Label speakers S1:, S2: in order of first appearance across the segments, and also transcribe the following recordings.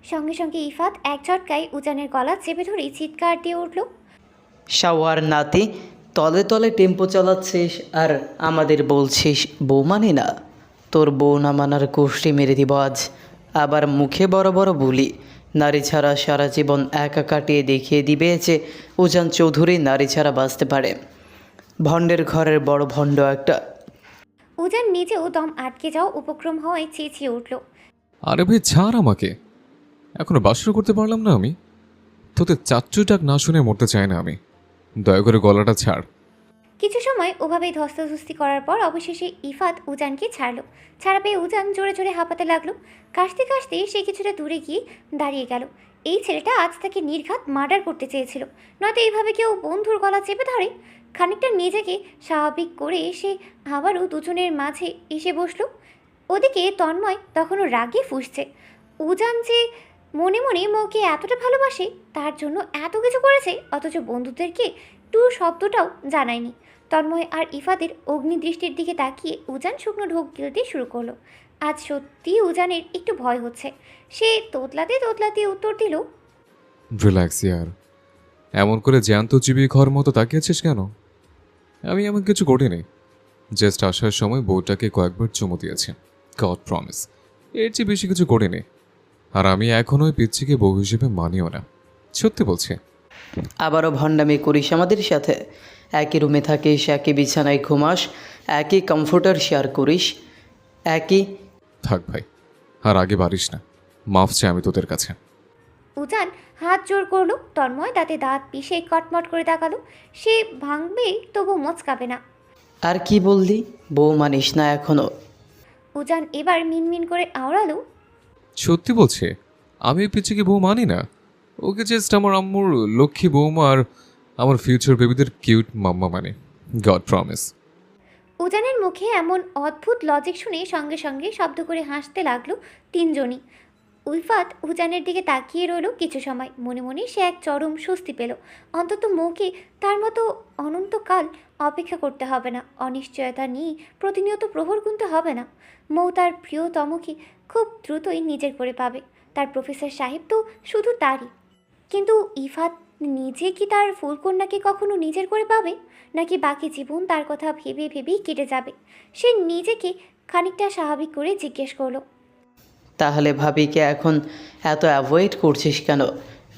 S1: সঙ্গে সঙ্গে ইফাত এক ঝটকায় উজানের গলা চেপে ধরে চিৎকার দিয়ে উঠল।
S2: শাওয়ার নাতি, তলে তলে টেম্পো চালাচ্ছিস আর আমাদের বলছিস বউ মানে না? তোর বউ না মানার গোষ্ঠী মেরে দিব আজ। আবার মুখে বড় বড় বলি, নারী ছাড়া সারা জীবন একা কাটিয়ে দেখিয়ে দিবে যে উজান চৌধুরী নারী ছাড়া বাঁচতে পারে। ভণ্ডের ঘরের বড় ভণ্ড একটা।
S1: উজান নিজেও দম আটকে যাওয়া উপক্রম হওয়ায় চেঁচিয়ে উঠল।
S3: আরে ভাই ছাড় আমাকে, এখনো বাসর করতে পারলাম না আমি। তোদের চাচ্চু ডাক না শুনে মরতে চাই না আমি। দয়া করে গলাটা ছাড়।
S1: কিছু সময় ওভাবেই ধস্তাধস্তি করার পর অবশেষে ইফাত উজানকে ছাড়লো। ছাড়া পেয়ে উজান জোরে জোরে হাঁপাতে লাগলো। কাশতে কাশতে সে কিছুটা দূরে গিয়ে দাঁড়িয়ে গেল। এই ছেলেটা আজ তাকে নির্ঘাত মার্ডার করতে চেয়েছিল, নয়তো এইভাবে কেউ বন্ধুর গলা চেপে ধরে। খানিকটা নিজেকে স্বাভাবিক করে সে আবারও দুজনের মাঝে এসে বসলো। ওদিকে তন্ময় তখনও রাগে ফুঁসছে। উজান যে মনে মনে মৌকে এতটা ভালোবাসে, তার জন্য এত কিছু করেছে, অথচ বন্ধুদেরকে টু শব্দটাও জানায়নি। তন্ময় আর ইফাদের অগ্নিদৃষ্টির দিকে তাকিয়ে উজান শুকনো ঢোক গিলতে শুরু করলো। আজ সত্যি উজানের একটু ভয় হচ্ছে। সে তোতলাতে তোতলাতে উত্তর দিল,
S3: রিল্যাক্স ইয়ার, এমন করে জ্যান্ত চিবিয়ে খাওয়ার মতো তাকিয়েছিস কেন? আমি এমন কিছু করিনি। জাস্ট আসার সময় বউটাকে কয়েকবার চুমু দিয়েছে, গড প্রমিস। এর চেয়ে বেশি কিছু করিনি। আর আমি এখনো ওই পিচ্ছিকে বউ হিসেবে মানিও না, সত্যি বলছি।
S2: আবারও ভণ্ডামি করিস আমাদের সাথে? একই রুমে থাকিস, একই বিছানায় ঘুমাস, একই কমফোর্টার শেয়ার করিস, একই।
S3: থাক ভাই, আর আগে বাড়িস না। মাফ চাই আমি তোদের কাছে।
S1: উজান হাত জোর করলো। তন্ময় দাঁতে দাঁত পিষে কটমট করে তাকালো। সে ভাঙবে তবু মচকাবে না।
S2: আর কি বললি? বউ মানিস না এখনো?
S1: উজান এবার মিনমিন করে আওড়ালো,
S3: সত্যি বলছে, আমি ওই পিচ্ছিকে বউ মানি না। ওকে জাস্ট আমার আম্মুর লক্ষ্মী বৌমা আর আমার ফিউচার বেবিদের কিউট মাম্মা মানে, গড প্রমিস।
S1: উজানের মুখে এমন অদ্ভুত লজিক শুনে সঙ্গে সঙ্গে শব্দ করে হাসতে লাগলো তিনজনই। উলফাত উজানের দিকে তাকিয়ে রইল কিছু সময়। মনে মনে সে এক চরম স্বস্তি পেল। অন্তত মৌকে তার মতো অনন্তকাল অপেক্ষা করতে হবে না, অনিশ্চয়তা নিয়ে প্রতিনিয়ত প্রহর গুনতে হবে না। মৌ তার প্রিয়তমকে খুব দ্রুতই নিজের করে পাবে। তার প্রফেসর সাহেব তো শুধু তারই। কিন্তু ইফাত নিজে কি তার ফুলকন্যাকে কখনো নিজের করে পাবে, নাকি বাকি জীবন তার কথা ভেবে ভেবেই কেটে যাবে? সে নিজেকে খানিকটা স্বাভাবিক করে জিজ্ঞেস করলো,
S2: তাহলে ভাবিকে এখন এত অ্যাভয়েড করছিস কেন?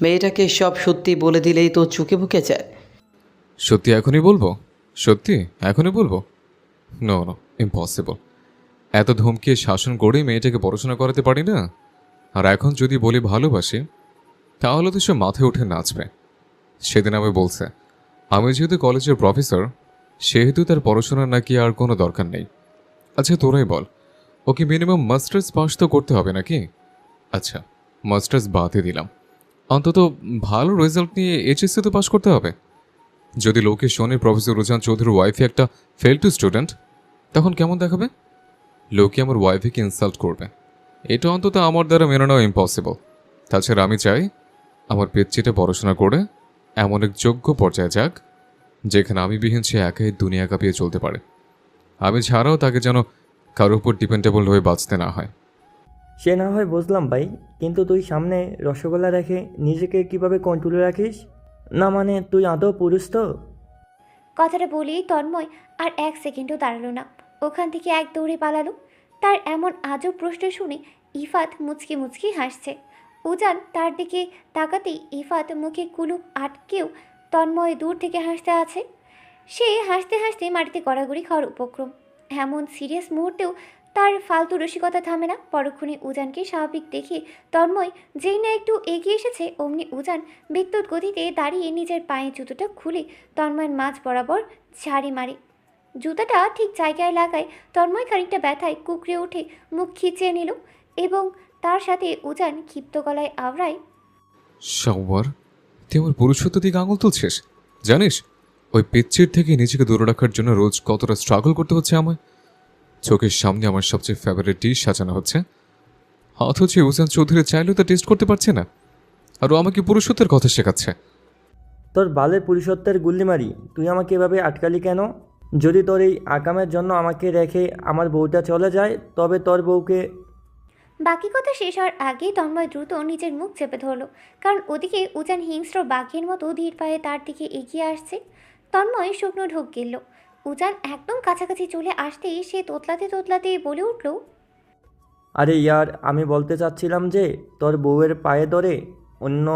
S2: মেয়েটাকে সব সত্যি বলে দিলেই তো চুকে বুকে যায়।
S3: সত্যি এখনই বলবো? সত্যি এখনই বলবো? No no, impossible. এত ধমকিয়ে শাসন করে মেয়েটাকে পড়াশোনা করাতে পারি না। আর এখন যদি বলি ভালোবাসি, তাহলে তো সে মাথায় উঠে নাচবে। সেদিন আমি বলছে, আমি যেহেতু কলেজের প্রফেসর, সেহেতু তার পড়াশোনার নাকি আর কোনো দরকার নেই। আচ্ছা তোরাই বল, ওকে মিনিমাম মাস্টার্স পাস তো করতে হবে নাকি? আচ্ছা, মাস্টার্স বাদে দিলাম, অন্তত ভালো রেজাল্ট নিয়ে এইচএসসি তো পাস করতে হবে। যদি লোকে শোনে প্রফেসর রুজান চৌধুরীর ওয়াইফে একটা ফেল টু স্টুডেন্ট, তখন কেমন দেখাবে? লোকে আমার ওয়াইফকে ইনসাল্ট করবে। এটা অন্তত আমার দ্বারা মেনে নেওয়া ইম্পসিবল। তাছাড়া আমি চাই আমার পেচ্চিটা পড়াশোনা করে এমন এক যোগ্য পর্যায়ে যাক, যেখানে আমি বিহীন সে একাই দুনিয়া কাঁপিয়ে চলতে পারে। আমি ছাড়াও তাকে যেন কারোর উপর ডিপেন্ডেবল হয়ে বাঁচতে না হয়।
S4: সে না হয় বুঝলাম ভাই, কিন্তু তুই সামনে রসগোল্লা রেখে নিজেকে কিভাবে কন্ট্রোলে রাখিস? না মানে তুই আদৌ পুরুষ তো?
S1: কথাটা বলেই তন্ময় আর এক সেকেন্ডও দাঁড়ালো না, ওখান থেকে এক দৌড়ে পালালো। তার এমন আজব প্রশ্ন শুনে ইফাত মুচকি মুচকি হাসছে। উজান তার দিকে তাকাতেই ইফাত মুখে কুলুপ আটকেও তন্ময় দূর থেকে হাসতে আছে। সে হাসতে হাসতে মাটিতে গড়াগড়ি খাওয়ার উপক্রম। এমন সিরিয়াস মুহূর্তেও তার ফালতু রসিকতা থামে না। পরক্ষণে উজানকে স্বাভাবিক দেখে তন্ময় যেই না একটু এগিয়ে এসেছে, অমনি উজান বিদ্যুৎ গতিতে দাঁড়িয়ে নিজের পায়ে জুতোটা খুলে তন্ময়ের মাঝ বরাবর ঝাড়ি মারে। জুতাটা ঠিক জায়গায় লাগায় তন্ময় খানিকটা ব্যথায় কুকড়ে উঠে মুখ খিচিয়ে নিল এবং তার সাথে উজান ক্ষিপ্ত গলায় আওড়ায়,
S3: শাওয়ার, তুই আমার পুরুষত্ব দিকে আঙুল তুলছিস? জানিস ওই পিচ্চির থেকে নিজেকে দূরে রাখার জন্য রোজ কতটা স্ট্রাগল করতে হচ্ছে আমায়? চোখের সামনে আমার সবচেয়ে ফেভারিট ডিশ সাজানো হচ্ছে, অথচ উজান চৌধুরী চাইলেও তা টেস্ট করতে পারছে না, আর ও আমাকে পুরুষত্বের কথা শেখাচ্ছে।
S4: তোর বালের পুরুষত্বের গুল্লি মারি, তুই আমাকে এভাবে আটকালি কেন? যদি তোর এই আকামের জন্য আমাকে রেখে আমার বউটা চলে যায়, তবে তোর বউকে।
S1: বাকি কথা শেষ হওয়ার আগেই তন্ময় দ্রুত নিজের মুখ চেপে ধরল, কারণ ওদিকে উজান হিংস্র বাঘের মতো ধীর পায়ে তার দিকে এগিয়ে আসছে। তন্ময় শুকনো ঢোক গেল। উজান একদম কাছাকাছি চলে আসতেই সে তোতলাতে তোতলাতে বলে উঠল,
S4: আরে ইয়ার, আমি বলতে চাচ্ছিলাম যে তোর বউয়ের পায়ে ধরে অন্য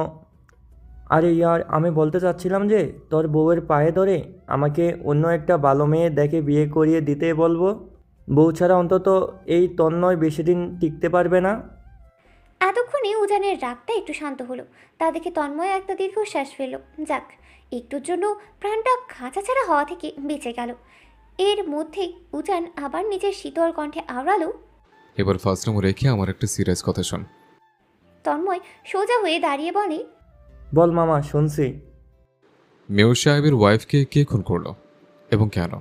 S4: আরে ইয়ার, আমি বলতে চাচ্ছিলাম যে তোর বউয়ের পায়ে ধরে আমাকে অন্য একটা ভালো মেয়ে দেখে বিয়ে করিয়ে দিতে বলবো। বউ ছাড়া অন্তত এই তন্ময় বেশি দিন টিকতে পারবে না।
S1: এতক্ষণে উজানের রাগটা একটু শান্ত হলো। তা দেখে তন্ময় একটা দীর্ঘশ্বাস ফেলল। যাক, একটুর জন্য প্রাণটা খাঁচা ছাড়া হওয়া থেকে বেঁচে গেল। এর মধ্যেই উজান আবার নিজের শীতল কণ্ঠে আওড়ালো,
S3: এবার ফার্স্ট রুম রেখে আমার একটা সিরিয়াস কথা শোন।
S1: তন্ময় সোজা হয়ে দাঁড়িয়ে বলে,
S4: বল মামা, শুনছি।
S3: মেয়র সাহেবের ওয়াইফকে কে খুন করলো এবং কেন?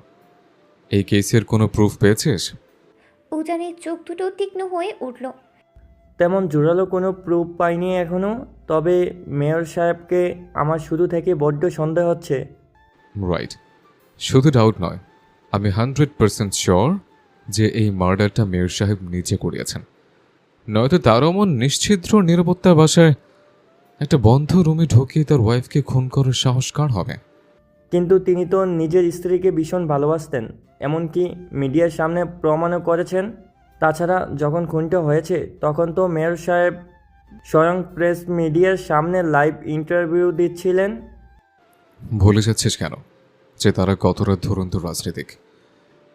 S3: এই কেসের কোনো প্রুফ পেয়েছিস?
S1: উজানের চোখ দুটো তীক্ষ্ণ হয়ে উঠল।
S4: তেমন জোরালো কোনো প্রুফ পাইনি এখনও, তবে মেয়র সাহেবকে আমার শুরু থেকে বড্ড সন্দেহ হচ্ছে।
S3: রাইট, শুধু ডাউট নয়, আমি 100% শিওর যে এই মার্ডারটা মেয়র সাহেব নিজে করিয়েছেন। নয়তো তার অমন নিশ্ছিদ্র নিরাপত্তার বাসায় একটা বন্ধ রুমে ঢুকিয়ে তার ওয়াইফকে খুন করার সাহস কার হবে?
S4: কিন্তু তিনি তো নিজের স্ত্রীকে ভীষণ ভালোবাসতেন, এমনকি মিডিয়ার সামনে প্রমাণও করেছেন। তাছাড়া যখন খুনটা হয়েছে তখন তো মেয়র সাহেব স্বয়ং প্রেস মিডিয়ার সামনে লাইভ ইন্টারভিউ দিচ্ছিলেন।
S3: ভুলে যাচ্ছিস কেন যে তারা কতটা ধুরন্ধর রাজনীতিক?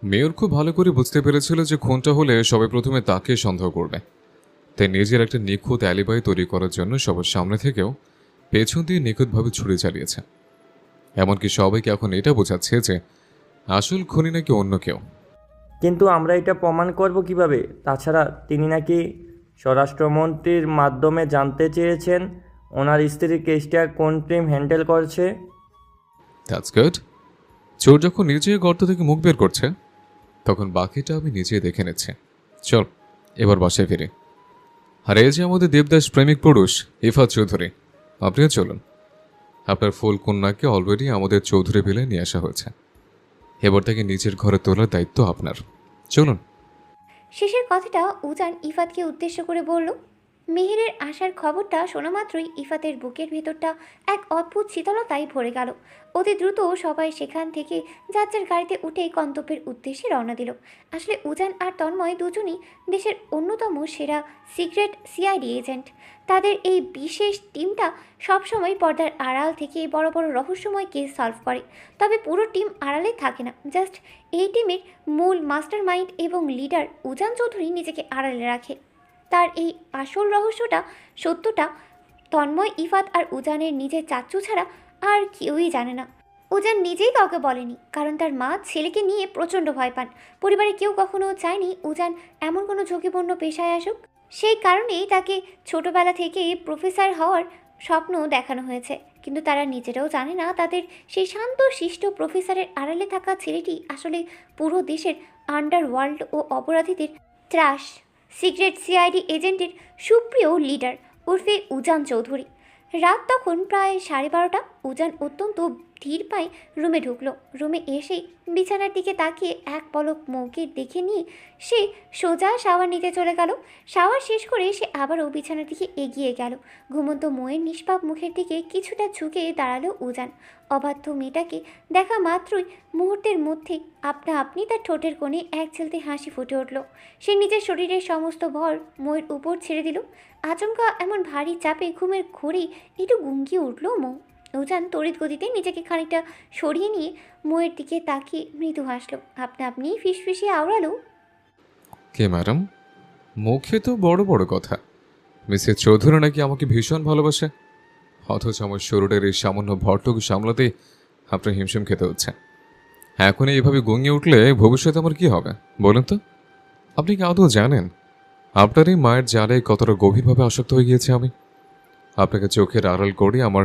S3: মেয়র খুব ভালো করে বুঝতে পেরেছিল যে খুনটা হলে সবাই প্রথমে তাকে সন্দেহ করবে, তাই নিজের একটা নিখুঁত অ্যালিবাই তৈরি করার জন্য সবার সামনে থেকেও পেছন দিয়ে নিখুঁতভাবে ছুরি চালিয়েছে। এমনকি সবাইকে এখন এটা বোঝাচ্ছে যে আসল খুনি নাকি অন্য কেউ।
S4: কিন্তু আমরা এটা প্রমাণ করব কিভাবে? তাছাড়া তিনি নাকি স্বরাষ্ট্রমন্ত্রীর মাধ্যমে জানতে চেয়েছেন ওনার স্ত্রীর কেসটা কোন টিম হ্যান্ডেল করছে।
S3: That's good. চোর যখন নিজে গর্ত থেকে মুখ বের করছে তখন বাকিটা আমি নিজে দেখে নিচ্ছি। চল এবার বাসায় ফিরে। আর এই যে আমাদের দেবদাস প্রেমিক পুরুষ ইফাত চৌধুরী, আপনিও চলুন। আপনার ফুল কন্যাকে অলরেডি আমাদের চৌধুরী ভিলায় নিয়ে আসা হয়েছে। এবার তাকে নিজের ঘরে তোলার দায়িত্ব আপনার। চলুন।
S1: শেষের কথাটা উজান ইফাতকে উদ্দেশ্য করে বলল। মেহেরের আসার খবরটা শোনা মাত্রই ইফাতের বুকের ভেতরটা এক অদ্ভুত শীতলতায় ভরে গেল। অতি দ্রুত সবাই সেখান থেকে যার যার গাড়িতে উঠে গন্তব্যের উদ্দেশ্যে রওনা দিল। আসলে উজান আর তন্ময় দুজনই দেশের অন্যতম সেরা সিক্রেট সিআইডি এজেন্ট। তাদের এই বিশেষ টিমটা সবসময় পর্দার আড়াল থেকে বড় বড় রহস্যময় কেস সলভ করে। তবে পুরো টিম আড়ালে থাকে না, জাস্ট এই টিমের মূল মাস্টার মাইন্ড এবং লিডার উজান চৌধুরী নিজেকে আড়ালে রাখে। তার এই আসল রহস্যটা, সত্যটা তন্ময়, ইফাত আর উজানের নিজের চাচ্চু ছাড়া আর কেউই জানে না। উজান নিজেই কাউকে বলেনি, কারণ তার মা ছেলেকে নিয়ে প্রচণ্ড ভয় পান। পরিবারে কেউ কখনো চায়নি উজান এমন কোনো ঝুঁকিপূর্ণ পেশায় আসুক। সেই কারণেই তাকে ছোটবেলা থেকেই প্রফেসর হওয়ার স্বপ্ন দেখানো হয়েছে। কিন্তু তারা নিজেরাও জানে না তাদের সেই শান্ত শিষ্ট প্রফেসরের আড়ালে থাকা ছেলেটি আসলে পুরো দেশের আন্ডারওয়ার্ল্ড ও অপরাধীদের ত্রাস সিক্রেট সিআইডি এজেন্টের সুপ্রিয় লিডার উর্ফে উজান চৌধুরী। রাত তখন প্রায় 12:30। উজান অত্যন্ত ধীর পায়ে রুমে ঢুকলো। রুমে এসেই বিছানার দিকে তাকিয়ে এক পলক মৌকে দেখে নিয়ে সে সোজা শাওয়ার নিতে চলে গেল। শাওয়ার শেষ করে সে আবারও বিছানার দিকে এগিয়ে গেল। ঘুমন্ত মৌয়ের নিষ্পাপ মুখের দিকে কিছুটা ঝুঁকে দাঁড়ালো উজান। অবাধ্য মেয়েটাকে দেখা মাত্রই মুহূর্তের মধ্যে আপনা আপনি তার ঠোঁটের কোণে এক ছেলতে হাসি ফুটে উঠল। সে নিজের শরীরের সমস্ত ভর মৌয়ের উপর ছেড়ে দিল। আচমকা এমন ভারী চাপে ঘুমের ঘোরেই একটু গুঙ্গিয়ে উঠল মৌ। উজান তড়িৎ গতিতে নিজেকে খানিকটা সরিয়ে নিয়ে মৌয়ের দিকে তাকিয়ে মৃদু হাসল। আপনা আপনি ফিসফিসিয়ে আওড়ালো,
S3: কে ম্যাডাম? মুখে তো বড় বড় কথা। মিসেস চৌধুরী নাকি আমাকে ভীষণ ভালোবাসে, অথচ আমার শরীরের এই সামান্য ভরটুকু সামলাতে আপনার হিমশিম খেতে হচ্ছে। এখন এইভাবে গঙ্গিয়ে উঠলে ভবিষ্যতে আমার কি হবে বলুন তো? আপনি কি আদৌ জানেন আপনার এই মায়ের জালে কতটা গভীরভাবে আসক্ত হয়ে গিয়েছে আমি? আপনাকে চোখের আড়াল করে আমার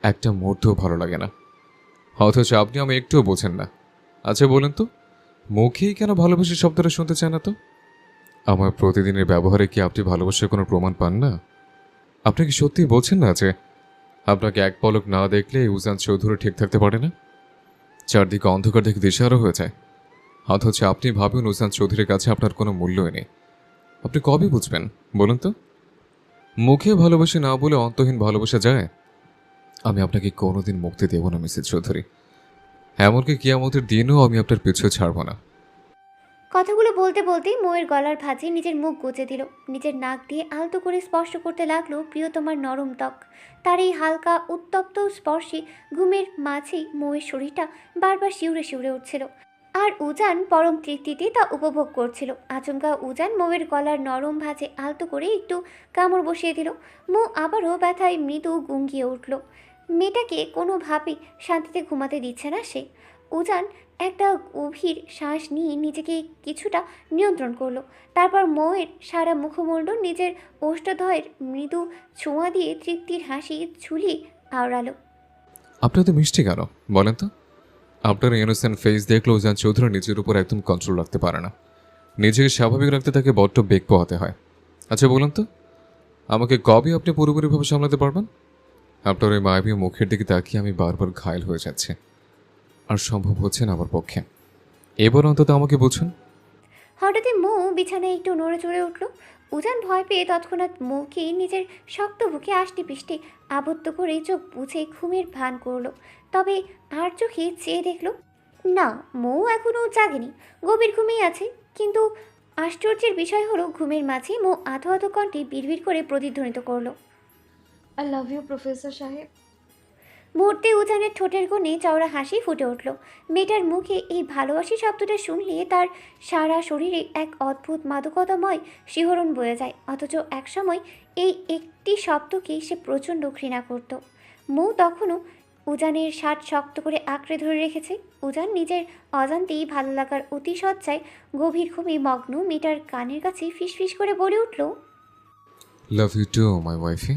S3: একটা মুহূর্তও ভালো লাগে না, অথচ আপনি আমি একটুও বোঝেন না। আচ্ছা বলুন তো, মুখেই কেন ভালোবাসি শব্দটা শুনতে চান না তো? আমার প্রতিদিনের ব্যবহারে কি আপনি ভালোবাসার কোনো প্রমাণ পান না? আপনি কি সত্যি বলছেন না যে আপনাকে এক পলক না দেখলে উজান চৌধুরী ঠিক থাকতে পারে না? চারদিকে অন্ধকার দেখে দিশাহারা হয়ে যায়, অথচ আপনি ভাবেন উজান চৌধুরীর কাছে আপনার কোনো মূল্যই নেই। আপনি কবে বুঝবেন বলুন তো? মুখে ভালোবাসি না বলে অন্তহীন ভালোবাসা যায়? আমি আপনাকে কোনোদিন মুক্তি দেব না মিসেস চৌধুরী। এমনকি কিয়ামতের দিনও আমি আপনার পিছু ছাড়ব না।
S1: কথাগুলো বলতে বলতেই ময়ের গলার ভাঁজে নিজের মুখ গুজে দিল। নিজের নাক দিয়ে আলতো করে স্পর্শ করতে লাগলো প্রিয়তমার নরম ত্বক। তার এই হালকা উত্তপ্ত স্পর্শে ঘুমের মাঝেই ময়ের শরীরটা বারবার শিউরে শিউরে উঠছিল। আর উজান পরম তৃপ্তিতে তা উপভোগ করছিল। আচমকা উজান ময়ের গলার নরম ভাঁজে আলতো করে একটু কামড় বসিয়ে দিল। মো আবারও ব্যথায় মৃদু গুঙ্গিয়ে উঠল। মেয়েটাকে কোনোভাবেই শান্তিতে ঘুমাতে দিচ্ছে না সে। উজান একটা গভীর শ্বাস নিয়ে নিজেকে কিছুটা নিয়ন্ত্রণ করলো। তারপর ময়ের সারা মুখমণ্ডল নিজের ওষ্ঠদ্বয়ের মৃদু ছোঁয়া দিয়ে তৃপ্তির হাসি ঝুলিয়ে আওড়ালো।
S3: আপনি তো মিষ্টি কেন বলেন তো? আপনার ইনোসেন্ট ফেস দেখলে উজান চৌধুরী নিজের উপর একদম কন্ট্রোল রাখতে পারে না। নিজেকে স্বাভাবিক রাখতে তাকে বড্ড বেগ পোহাতে হয়। আচ্ছা বলুন তো, আমাকে কবে আপনি পুরোপুরিভাবে সামলাতে পারবেন? আপনার ওই মায়াবী মুখের দিকে তাকিয়ে আমি বারবার ঘায়ল হয়ে যাচ্ছি, আর সম্ভব হচ্ছে না আমার পক্ষে। এবার অন্তত আমাকে বুঝুন।
S1: হঠাৎই মৌ বিছানায় একটু নড়ে চড়ে উঠল। উজান ভয় পেয়ে তৎক্ষণাৎ মৌকে নিজের শক্ত বুকে আষ্টে পিষ্টে আবদ্ধ করে চোখ বুঝে ঘুমের ভান করলো। তবে আর চোখে চেয়ে দেখল না, মৌ এখনও জাগেনি, গভীর ঘুমিয়ে আছে। কিন্তু আশ্চর্যের বিষয় হলো ঘুমের মাঝে মৌ আধো আধো কণ্ঠে বিড়বিড় করে প্রতিধ্বনিত করলো।
S5: আই লাভ ইউ প্রফেসর সাহেব।
S1: মুহূর্তে উজানের ঠোঁটের কোণে চওড়া হাসি ফুটে উঠল। মেয়েটার মুখে এই ভালোবাসি শব্দটা শুনলে তার সারা শরীরে এক অদ্ভুত মাদকতাময় শিহরণ বয়ে যায়। অথচ একসময় এই একটি শব্দকেই সে প্রচণ্ড ঘৃণা করত। মৌ তখনও উজানের শার্ট শক্ত করে আঁকড়ে ধরে রেখেছে। উজান নিজের অজান্তেই ভালো লাগার অতিশয্যায় গভীর ঘুমে মগ্ন মেয়েটার কানের কাছে ফিসফিস করে বলে উঠল,
S3: লাভ ইউ টু মাই ওয়াইফি।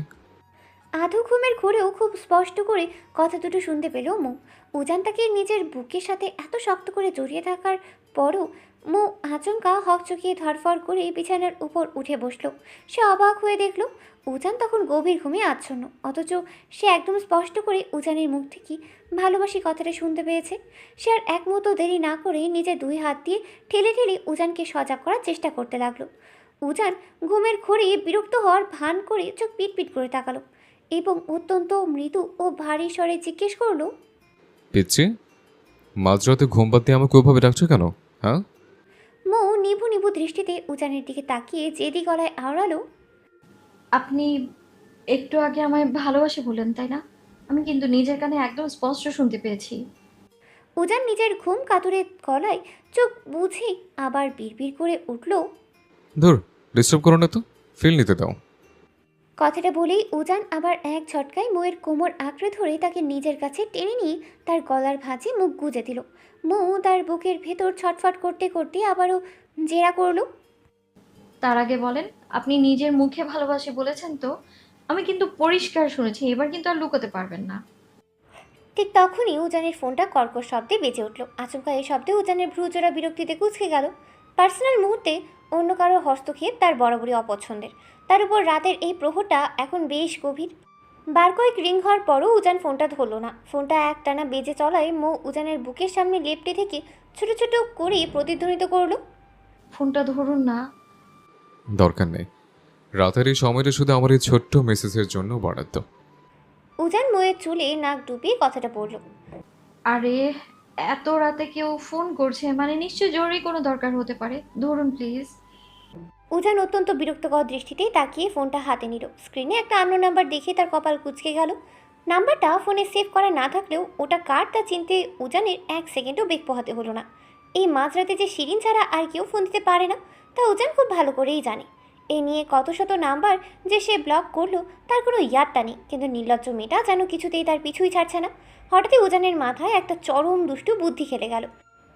S1: আধো ঘুমের ঘোরেও খুব স্পষ্ট করে কথা দুটো শুনতে পেল মৌ। উজান তাকে নিজের বুকের সাথে এত শক্ত করে জড়িয়ে থাকার পরও মৌ আচমকা হকচকিয়ে ধরফড় করে বিছানার উপর উঠে বসল। সে অবাক হয়ে দেখল উজান তখন গভীর ঘুমে আচ্ছন্ন, অথচ সে একদম স্পষ্ট করে উজানের মুখ থেকে ভালোবাসি কথাটা শুনতে পেয়েছে। সে আর এক মুহূর্ত দেরি না করে নিজের দুই হাত দিয়ে ঠেলে ঠেলে উজানকে সজাগ করার চেষ্টা করতে লাগলো। উজান ঘুমের ঘোরে বিরক্ত হওয়ার ভান করে চোখ পিটপিট করে তাকালো এবং অত্যন্ত মৃদু ও ভারী স্বরে জিজ্ঞেস করলো,
S3: পিচ্ছি, মাঝরাতে ঘুম বাদ দিয়ে আমাকে ওভাবে ডাকছো কেন? হ্যাঁ?
S1: মৌ নিভু নিভু দৃষ্টিতে উজানের দিকে তাকিয়ে জেদি গলায় আওড়ালো,
S5: আপনি একটু আগে আমায় ভালোবাসে বললেন তাই না? আমি কিন্তু নিজের কানে একদম স্পষ্ট শুনতে পেয়েছি।
S1: উজান নিজের ঘুম কাতুরে গলায় চোখ বুঝে আবার বিড়বিড় করে উঠল।
S3: ধুর, ডিস্টার্ব করো না তো, ফিল নিতে দাও।
S1: কথাটা বলেই উজান আবার এক ঝটকায় মৌয়ের কোমর আঁকড়ে ধরে তাকে নিজের কাছে টেনে নিয়ে তার গলার ভাঁজে মুখ গুজে দিল। মৌ তার বুকের ভেতর ছটফট করতে করতে আবারও জেরা করলো,
S5: তার আগে বলেন, আপনি নিজের মুখে ভালোবাসে বলেছেন তো? আমি কিন্তু পরিষ্কার শুনেছি, এবার কিন্তু আর লুকোতে পারবেন না।
S1: ঠিক তখনই উজানের ফোনটা কর্কশ শব্দে বেজে উঠল। আচমকা এই শব্দে উজানের ভ্রুজোড়া বিরক্তিতে কুঁচকে গেল। পার্সোনাল মুহূর্তে অন্য কারো হস্তক্ষেপ তার বরাবরই অপছন্দের। তার উপর রাতের এই প্রহরটা এখন বেশ গভীর। বার কয়েক রিং হওয়ার পরও উজান ফোনটা ধরল না। ফোনটা একটানা বেজে চলায় মৌ উজানের বুকের সামনে লেপ্টে থেকে ছোট ছোট করে প্রতিধ্বনিত করলো,
S5: ফোনটা ধরুন না।
S3: দরকার নেই, রাতের এই সময়টা শুধু আমার এই ছোট্ট মেসেজের জন্য বরাদ্দ।
S1: উজান মৌয়ের চুলে নাক ডুবিয়ে কথাটা বলল,
S5: আরে এত রাতে কেউ ফোন করছে, মানে নিশ্চয়ই জরুরি কোনো দরকার হতে পারে, ধরুন প্লিজ।
S1: উজান অত্যন্ত বিরক্তকর দৃষ্টিতে তাকিয়ে ফোনটা হাতে নিল। স্ক্রিনে একটা আননোন নাম্বার দেখে তার কপাল কুঁচকে গেল। নাম্বারটা ফোনে সেভ করা না থাকলেও ওটা কার তা চিনতে উজানের এক সেকেন্ডও বেগ পোহাতে হলো না। এই মাঝরাতে যে শিরিন ছাড়া আর কেউ ফোন দিতে পারে না তা উজান খুব ভালো করেই জানে। এ নিয়ে কত শত নাম্বার যে সে ব্লক করলো তার কোনো ইয়াদটা নেই, কিন্তু নির্লজ্জ মেয়েটা যেন কিছুতেই তার পিছুই ছাড়ছে না। হঠাৎই উজানের মাথায় একটা চরম দুষ্টু বুদ্ধি খেলে গেল।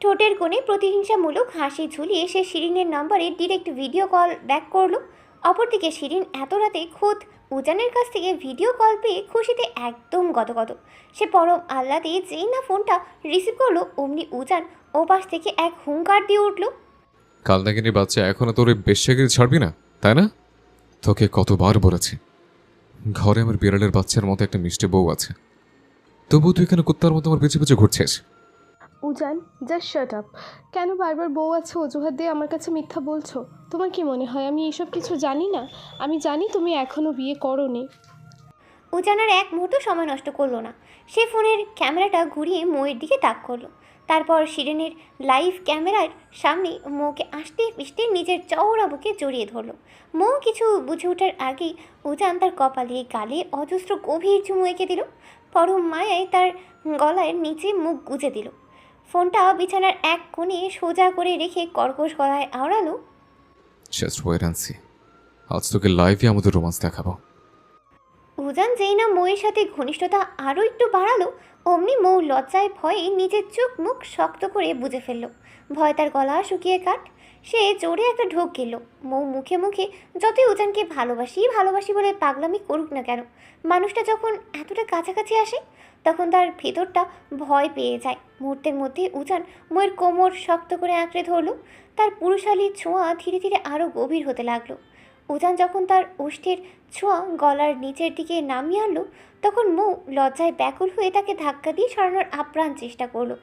S1: ঠোঁটের কোণে প্রতিহিংসামূলক হাসি ঝুলিয়ে সে শিরিনের নম্বরে ডিরেক্ট ভিডিও কল ব্যাক করলো। অপরদিকে শিরিন এত রাতে খোদ উজানের কাছ থেকে ভিডিও কল পেয়ে খুশিতে একদম গদগদ। সে পরম আহ্লাদে যেই না ফোনটা রিসিভ করলো অমনি উজান ওপাশ থেকে এক হুঙ্কার দিয়ে উঠল,
S3: কালনাগিনীর বাচ্চা, এখনো তোর ওই বেশ্যাগিরি ছাড়বি না তাই না? তোকে কতবার বলেছি, ঘরে আমার বিড়ালের বাচ্চার মতো একটা মিষ্টি বউ আছে, তবুও তুই এখানে কুত্তার মতো আমার পিছু পিছু ঘুরছিস।
S6: উজান, জাস্ট শাট আপ। কেন বারবার বউ আছে অজুহাত দিয়ে আমার কাছে মিথ্যা বলছো? তোমার কি মনে হয় আমি এসব কিছু জানি না? আমি জানি তুমি এখনও বিয়ে করোনি।
S1: উজান আর এক মুহূর্ত সময় নষ্ট করলো না। সে ফোনের ক্যামেরাটা ঘুরিয়ে মৌয়ের দিকে তাক করলো। তারপর শিরিনের লাইভ ক্যামেরার সামনে মৌকে আষ্টে পিষ্টে নিজের চওড়া বুকে জড়িয়ে ধরলো। মৌ কিছু বুঝে ওঠার আগেই উজান তার কপালে গালে অজস্র গভীর চুমু এঁকে দিল। পরম মায়ায় তার গলায় নিচে মুখ গুজে দিল। ফোনটা বিছানার এক কোণে সোজা করে রেখে কর্কশ গলায় আওড়ালো,
S3: জাস্ট ওয়েট অ্যান্ড সি, আজ তোকে লাইভে আমাদের রোমান্স দেখাবো।
S1: উজান যেই না মৌয়ের সাথে ঘনিষ্ঠতা আরও একটু বাড়ালো, অমনি মৌ লজ্জায় ভয়ে নিজের চোখ মুখ শক্ত করে বুজে ফেলল। ভয় তার গলা শুকিয়ে কাট। সে জোরে একটা ঢোক গেল। মৌ মুখে মুখে যতই উজানকে ভালোবাসি ভালোবাসি বলে পাগলামি করুক না কেন, মানুষটা যখন এতটা কাছাকাছি আসে তখন তার ভেতরটা ভয় পেয়ে যায়। মুহূর্তের মধ্যে উজান মৌয়ের কোমর শক্ত করে আঁকড়ে ধরল। তার পুরুষালী ছোঁয়া ধীরে ধীরে আরও গভীর হতে লাগলো। উজান যখন তার ওষ্ঠের ছোঁয়া গলার নিচের দিকে নামিয়ে আনলো তখন মৌ লজ্জায় ব্যাকুল হয়ে তাকে ধাক্কা দিয়ে সরানোর আপ্রাণ চেষ্টা করলো।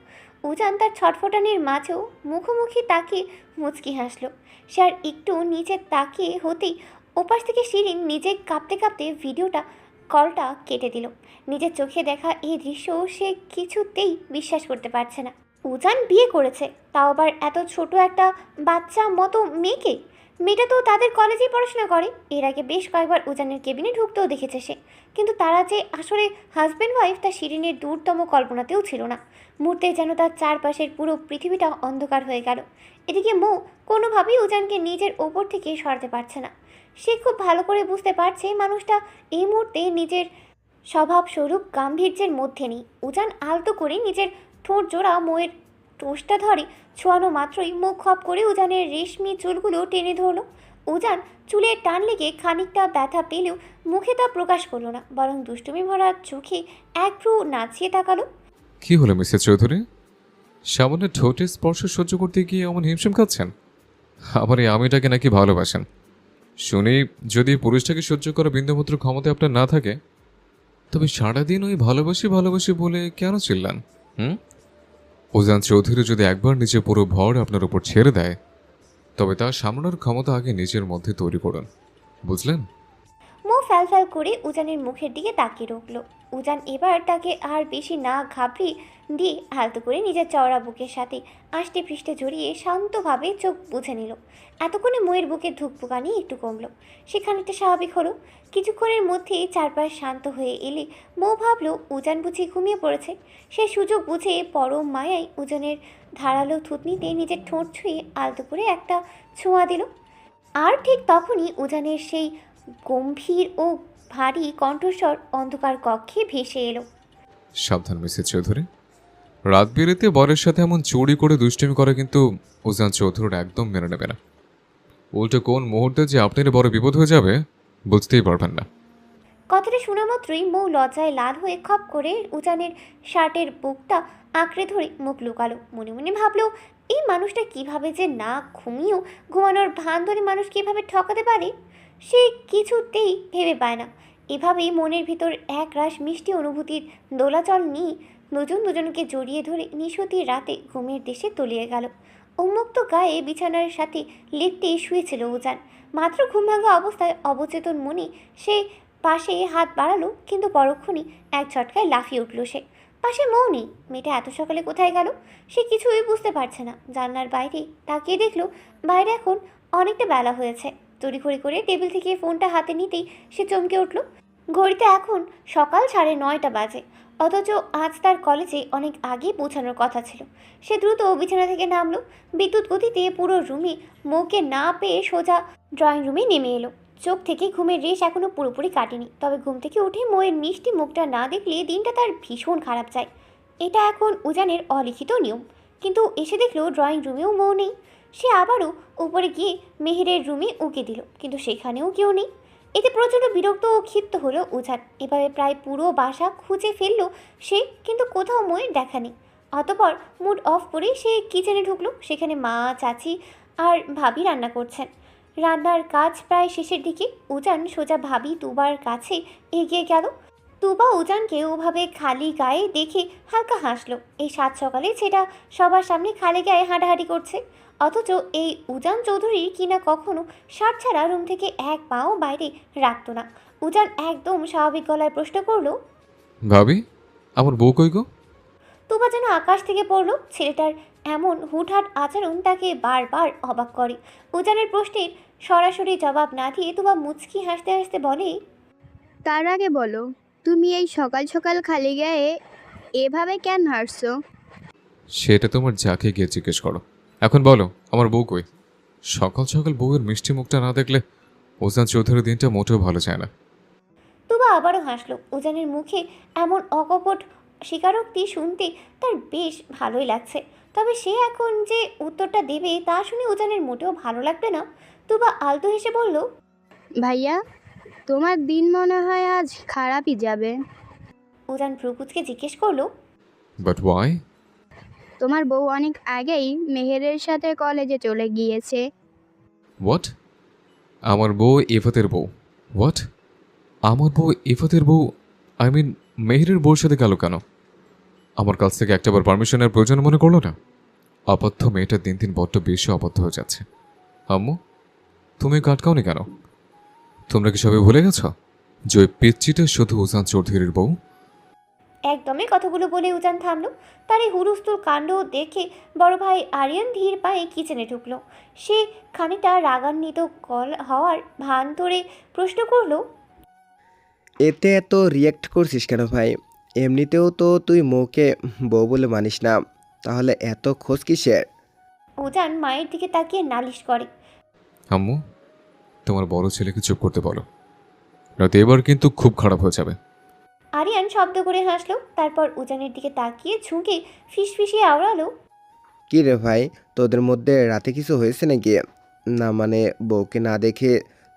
S1: উজান তার ছটফটানির মাঝেও মুখোমুখি তাকিয়ে মুচকি হাসলো। সে আর একটু নিচে তাকিয়ে হতেই ওপাশ থেকে শিরিন নিজে কাঁপতে কাঁপতে ভিডিওটা কলটা কেটে দিল। নিজের চোখে দেখা এই দৃশ্য সে কিছুতেই বিশ্বাস করতে পারছে না। উজান বিয়ে করেছে, তাও আবার এত ছোট একটা বাচ্চা মতো মেয়েকে। মেয়েটা তো তাদের কলেজেই পড়াশোনা করে। এর আগে বেশ কয়েকবার উজানের কেবিনে ঢুকতেও দেখেছে সে, কিন্তু তারা যে আসলে হাজব্যান্ড ওয়াইফ তা শিরিনের দূরতম কল্পনাতেও ছিল না। মুহূর্তে যেন তার চারপাশের পুরো পৃথিবীটা অন্ধকার হয়ে গেল। এদিকে মৌ কোনোভাবেই উজানকে নিজের ওপর থেকে সরাতে পারছে না। সে খুব ভালো করে বুঝতে পারছে মানুষটা এই মুহূর্তে নিজের স্বভাবস্বরূপ গাম্ভীর্যের মধ্যে নেই। উজান আলতো করে নিজের ঠোঁট জোড়া মৌয়ের টোস্টটা ধরে ছোঁয়ানো মাত্রই মুখ খপ করে উজানের রেশমি চুলগুলো টেনে ধরলো। উজান চুলের টান লেগে খানিকটা ব্যথা পেলেও মুখে তা প্রকাশ করলো না, বরং দুষ্টুমি ভরা চোখে এক ভ্রু নাচিয়ে তাকালো।
S3: কি হলো মিসেস চৌধুরী? সামান্য ঠোঁটের স্পর্শ সহ্য করতে গিয়ে এমন হিমশিম খাচ্ছেন? আবার এই আমিটাকে নাকি ভালোবাসেন? শুনি যদি পুরুষটাকে সহ্য করা বিন্দুমাত্র ক্ষমতা আপনার না থাকে, তবে সারাদিন ওই ভালোবাসি ভালোবাসি বলে কেন চিল্লান? উজান চৌধুরী যদি একবার নিজের পুরো ভর আপনার উপর ছেড়ে দেয়, তবে তা সামলানোর ক্ষমতা আগে নিজের মধ্যে তৈরি করুন, বুঝলেন?
S1: মৌ ফ্যাল ফ্যাল করে উজানের মুখের দিকে তাকিয়ে রইল। উজান এবার তাকে আর বেশি না ঘাবড়িয়ে দিয়ে আলতো করে নিজের চওড়া বুকের সাথে আষ্টে পৃষ্ঠে জড়িয়ে শান্তভাবে চোখ বুঝে নিল। এতক্ষণে ময়ের বুকের ধুকপুকানি একটু কমলো। সে খানিকটা স্বাভাবিক হলো। কিছুক্ষণের মধ্যে চারপাশ শান্ত হয়ে এলে মৌ ভাবল উজান বুঝি ঘুমিয়ে পড়েছে। সে সুযোগ বুঝে পরম মায়ায় উজানের ধারালো থুতনিতে নিজের ঠোঁট ছুঁয়ে আলতো করে একটা ছোঁয়া দিল। আর ঠিক তখনই উজানের সেই গম্ভীর ও ভারী কণ্ঠস্বর অন্ধকার কক্ষে ভেসে এলো।
S3: সাবধান মিসেস চৌধুরী, রাত বিরেতে বরের সাথে এমন চুরি করে দুষ্টুমি করা কিন্তু উজান চৌধুরীর একদম মেনে নেবে না। উল্টো কোন মুহূর্তে যে আপনার বড় বিপদ হয়ে যাবে বুঝতেই পারবেন না।
S1: কথাটা শোনা মাত্রই মৌ লজ্জায় লাল হয়ে খপ করে উজানের শার্টের বুকটা আঁকড়ে ধরে মুখ লুকালো। মনে মনে ভাবলো এই মানুষটা কিভাবে যে না ঘুমিয়েও ঘুমানোর ভান ধরে মানুষ কীভাবে ঠকাতে পারে সে কিছুতেই ভেবে পায় না। এভাবেই মনের ভিতর এক রাশ মিষ্টি অনুভূতির দোলাচল নিয়ে দুজনকে জড়িয়ে ধরে নিশতি রাতে ঘুমের দেশে তলিয়ে গেল। উন্মুক্ত গায়ে বিছানার সাথে লেপটে শুয়েছিল উজান। মাত্র ঘুম ভাঙা অবস্থায় অবচেতন মনে সে পাশে হাত বাড়ালো, কিন্তু পরক্ষণই এক ঝটকায় লাফিয়ে উঠল সে। পাশে মৌ নেই। মেয়েটা এত সকালে কোথায় গেল সে কিছুই বুঝতে পারছে না। জানলার বাইরে তাকিয়ে দেখলো বাইরে এখন অনেকটা বেলা হয়েছে। তড়িঘড়ি করে টেবিল থেকে ফোনটা হাতে নিতেই সে চমকে উঠল। ঘড়িতে এখন সকাল 9:30 বাজে, অথচ আজ তার কলেজে অনেক আগে পৌঁছানোর কথা ছিল। সে দ্রুত বিছানা থেকে নামলো। বিদ্যুৎ গতিতে পুরো রুমে মৌকে না পেয়ে সোজা ড্রয়িং রুমে নেমে এলো। চোখ থেকে ঘুমের রেশ এখনও পুরোপুরি কাটেনি, তবে ঘুম থেকে উঠে মৌয়ের মিষ্টি মুখটা না দেখলে দিনটা তার ভীষণ খারাপ যায়। এটা এখন উজানের অলিখিত নিয়ম। কিন্তু এসে দেখলো ড্রয়িং রুমেও মৌ নেই। সে আবারও উপরে গিয়ে মেহেরের রুমে উঁকে দিল, কিন্তু সেখানেও কেউ নেই। এতে প্রচণ্ড বিরক্ত ও ক্ষিপ্ত হলো উজান। এভাবে প্রায় পুরো বাসা খুঁজে ফেললো সে, কিন্তু কোথাও ময়ের দেখা নেই। অতপর মুড অফ করে সে কিচেনে ঢুকলো। সেখানে মা, চাচি আর ভাবি রান্না করছেন। রান্নার কাজ প্রায় শেষের দিকে। উজান সোজা ভাবি তুবার কাছে এগিয়ে গেল। তুবা উজানকে ওভাবে খালি গায়ে দেখে হালকা হাসলো। এই সাত সকালে সেটা সবার সামনে খালি গায়ে হাঁটাহাঁটি করছে, অথচ এই উজান চৌধুরীর কিনা কখনো শার্ট ছাড়া রুম থেকে এক পাও বাইরে রাখতো না। উজান একদম স্বাভাবিক গলায় প্রশ্ন করলো,
S3: ভাবি, আমার বউ কই গো?
S1: তুবা যেন আকাশ থেকে পড়লো। ছেলেটার এমন হুটহাট আচরণ তাকে বারবার অবাক করে। উজানের প্রশ্নের সরাসরি জবাব না দিয়ে তুবা মুচকি হাসতে হাসতে বলে,
S7: তার আগে বলো, তুমি এই সকাল সকাল খালি গায়ে এভাবে কেন হারছো?
S3: সেটা তোমার যাকে গিয়ে জিজ্ঞেস করো। এখন বলো, আমার বউ কই? সকাল সকাল বউয়ের মিষ্টি মুখটা না দেখলে ওজান চৌধুরীর দিনটা মোটেও ভালো যায় না।
S1: তুবা আবারও হাসলো। উজানের মুখে এমন অকপট স্বীকারোক্তি শুনতে তার বেশ ভালোই লাগছে, তবে সে এখন যে উত্তরটা দেবে তা শুনে উজানের মোটেও ভালো লাগবে না। তুবা আলতো হেসে বলল,
S7: ভাইয়া, তোমার দিন মনে হয় আজ খারাপই যাবে।
S1: উজান ভ্রুকুচকে জিজ্ঞেস করলো,
S3: বাট ওয়াই?
S7: তোমার বউ অনেক আগেই মেহেরের সাথে কলেজে চলে গিয়েছে।
S3: হোয়াট? আমার বউ ইফাতের বউ? হোয়াট? আমার বউ ইফাতের বউ? আই মিন মেহেরের বউর সাথে গেল কেন? আমার কাছ থেকে একটাবার পারমিশনের প্রয়োজন মনে করলো না? অবাধ্য মেয়েটা দিন দিন বড্ড বেশি অবাধ্য হয়ে যাচ্ছে। আম্মু, তুমি কাটকাওনি কেন? তোমরা কি সবাই ভুলে গেছো যে ওই পিচ্চিটা শুধু ওজান চৌধুরীর বউ?
S1: একদমই কথাগুলো বলে উজান থামলো। তার এই হুড়ুস্থুল কাণ্ড দেখে বড় ভাই আরিয়ান ধীর পায়ে কিচেনে ঢুকলো। সে খানিকটা রাগান্বিত হওয়ার ভান ধরে প্রশ্ন করলো,
S8: এতে এত রিয়্যাক্ট করছিস কেন ভাই? এমনিতেও তো তুই মৌকে বউ বলে মানিস না, তাহলে এত খোঁজ কিসের?
S1: উজান মায়ের দিকে তাকিয়ে নালিশ করে,
S3: আম্মু, তোমার বড় ছেলেকে চুপ করতে বলো, নয়তো এবার কিন্তু খুব খারাপ হয়ে যাবে।
S1: আরিয়ান শব্দ করে হাসলো। তারপর উজানের দিকে তাকিয়ে ঝুঁকে ফিসফিসিয়ে আওড়ালো,
S8: কি রে ভাই, তোদের মধ্যে রাতে কিছু হয়েছে নাকি? না মানে বউকে না দেখে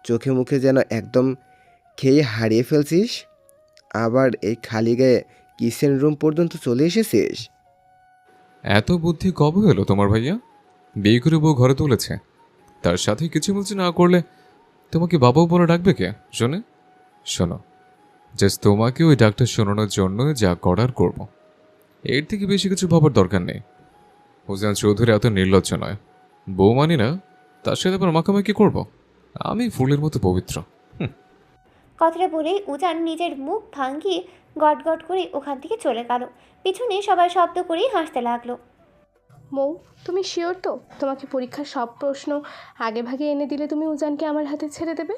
S8: চোখে মুখে যেন একদম খেয়ে হারিয়ে ফেলছিস, আবার এই খালি গায়ে কিচেন রুম পর্যন্ত চলে এসেছিস।
S3: এত বুদ্ধি কবে হলো তোমার ভাইয়া? বিয়ে করে বউ ঘরে তুলেছে, তার সাথে কিছু মিলছে না করলে তোমাকে বাবাও বলে ডাকবে কে? শোনে, শোনো, জাস্ট তোমাকে ওই ডাক্তার শোনানোর জন্য যা করার করব, এর থেকে বেশি কিছু ভাবার দরকার নেই। হুসেন চৌধুরী এত নির্লজ্জ নয়। বউ মানি না, তার সাথে আবার মাখামাখি করব? আমি ফুলের মতো পবিত্র।
S1: কথাটা বলে উজান নিজের মুখ ভাঙিয়ে গটগট করে ওখান থেকে চলে গেল। পিছনে সবাই শব্দ করেই হাসতে লাগলো।
S6: মৌ, তুমি শিওর তো তোমাকে পরীক্ষার সব প্রশ্ন আগে ভাগে এনে দিলে তুমি উজানকে আমার হাতে ছেড়ে দেবে?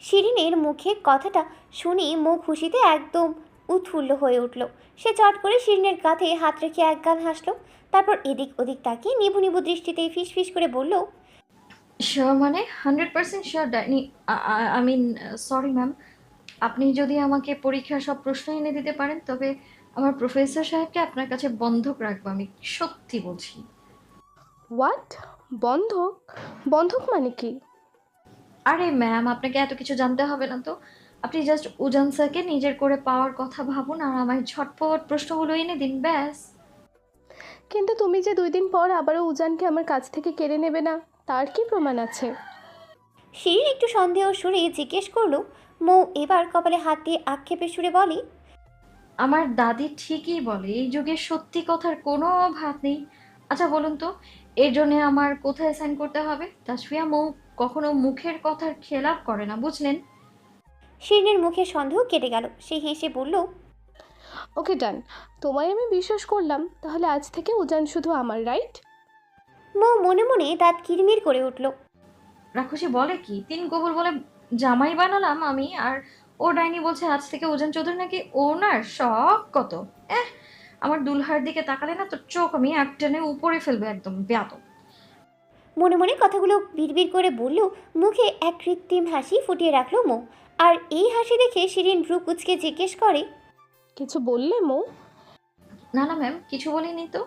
S1: শিরিনের মুখে কথাটা শুনে মুখ খুশিতে একদম উৎফুল্ল হয়ে উঠল। সে চট করে শিরিনের কাঁধে হাত রেখে একগাল হাসলো। তারপর এদিক ওদিক তাকিয়ে নিভু নিভু দৃষ্টিতে ফিস করে বলল,
S5: শিওর মানে 100% শিওর ডাইনি? আই মিন সরি ম্যাম, আপনি যদি আমাকে পরীক্ষার সব প্রশ্ন এনে দিতে পারেন তবে আমার প্রফেসর সাহেবকে আপনার কাছে বন্ধক রাখবো, আমি সত্যি বলছি।
S6: হোয়াট? বন্ধক? বন্ধক মানে কি?
S5: আরে ম্যাম, আপনাকে এত কিছু জানতে হবে না তো। আপনি জাস্ট উজান স্যারকে নিজের করে পাওয়ার কথা ভাবুন আর আমায় ঝটপট প্রশ্নগুলো এনে দিন, ব্যাস।
S6: কিন্তু তুমি যে 2 দিন পর আবারও উজানকে আমার কাছ থেকে কেড়ে নেবে না, তার কি প্রমাণ আছে?
S1: শিরিন একটু সন্দেহ সুরে জিজ্ঞেস করলো। মৌ এবার কপালে হাত দিয়ে আক্ষেপের সুরে বলে,
S5: আমার দাদি ঠিকই বলে, এই যুগে সত্যি কথার কোনো ভাত নেই। আচ্ছা বলুন তো, এর জন্যে আমার কোথায় সাইন করতে হবে? তাসফিয়া মৌ কখনো মুখের কথার খেলাপ করে না, বুঝলেন?
S1: শিরিনের মুখে সন্দেহ কেটে গেল। সে হেসে বলল,
S6: ওকে ডান, তোমায় আমি বিশ্বাস করলাম, তাহলে আজ থেকে উজান শুধু আমার, রাইট?
S1: মৌ মনে মনে দাঁত কিরমির করে উঠল।
S5: রাক্ষসী বলে কি, 3 কবুল বলে জামাই বানালাম আমি, আর ও ডাইনি বলছে আজ থেকে উজান চৌধুরী নাকি ওনার। শখ কত! আমার দুলহার দিকে তাকালে না তো চোখ আমি এক টেনে উপরে ফেলবে, একদম ব্যাত।
S1: মনে মনে কথাগুলো বিড়বিড় করে বললেও মুখে এক কৃত্রিম হাসি ফুটিয়ে রাখলো মৌ। আর এই হাসি দেখে শিরিন ভ্রু কুচকে জিজ্ঞেস করে,
S6: কিছু বললে মৌ?
S5: না না ম্যাম, কিছু বলিনি তো।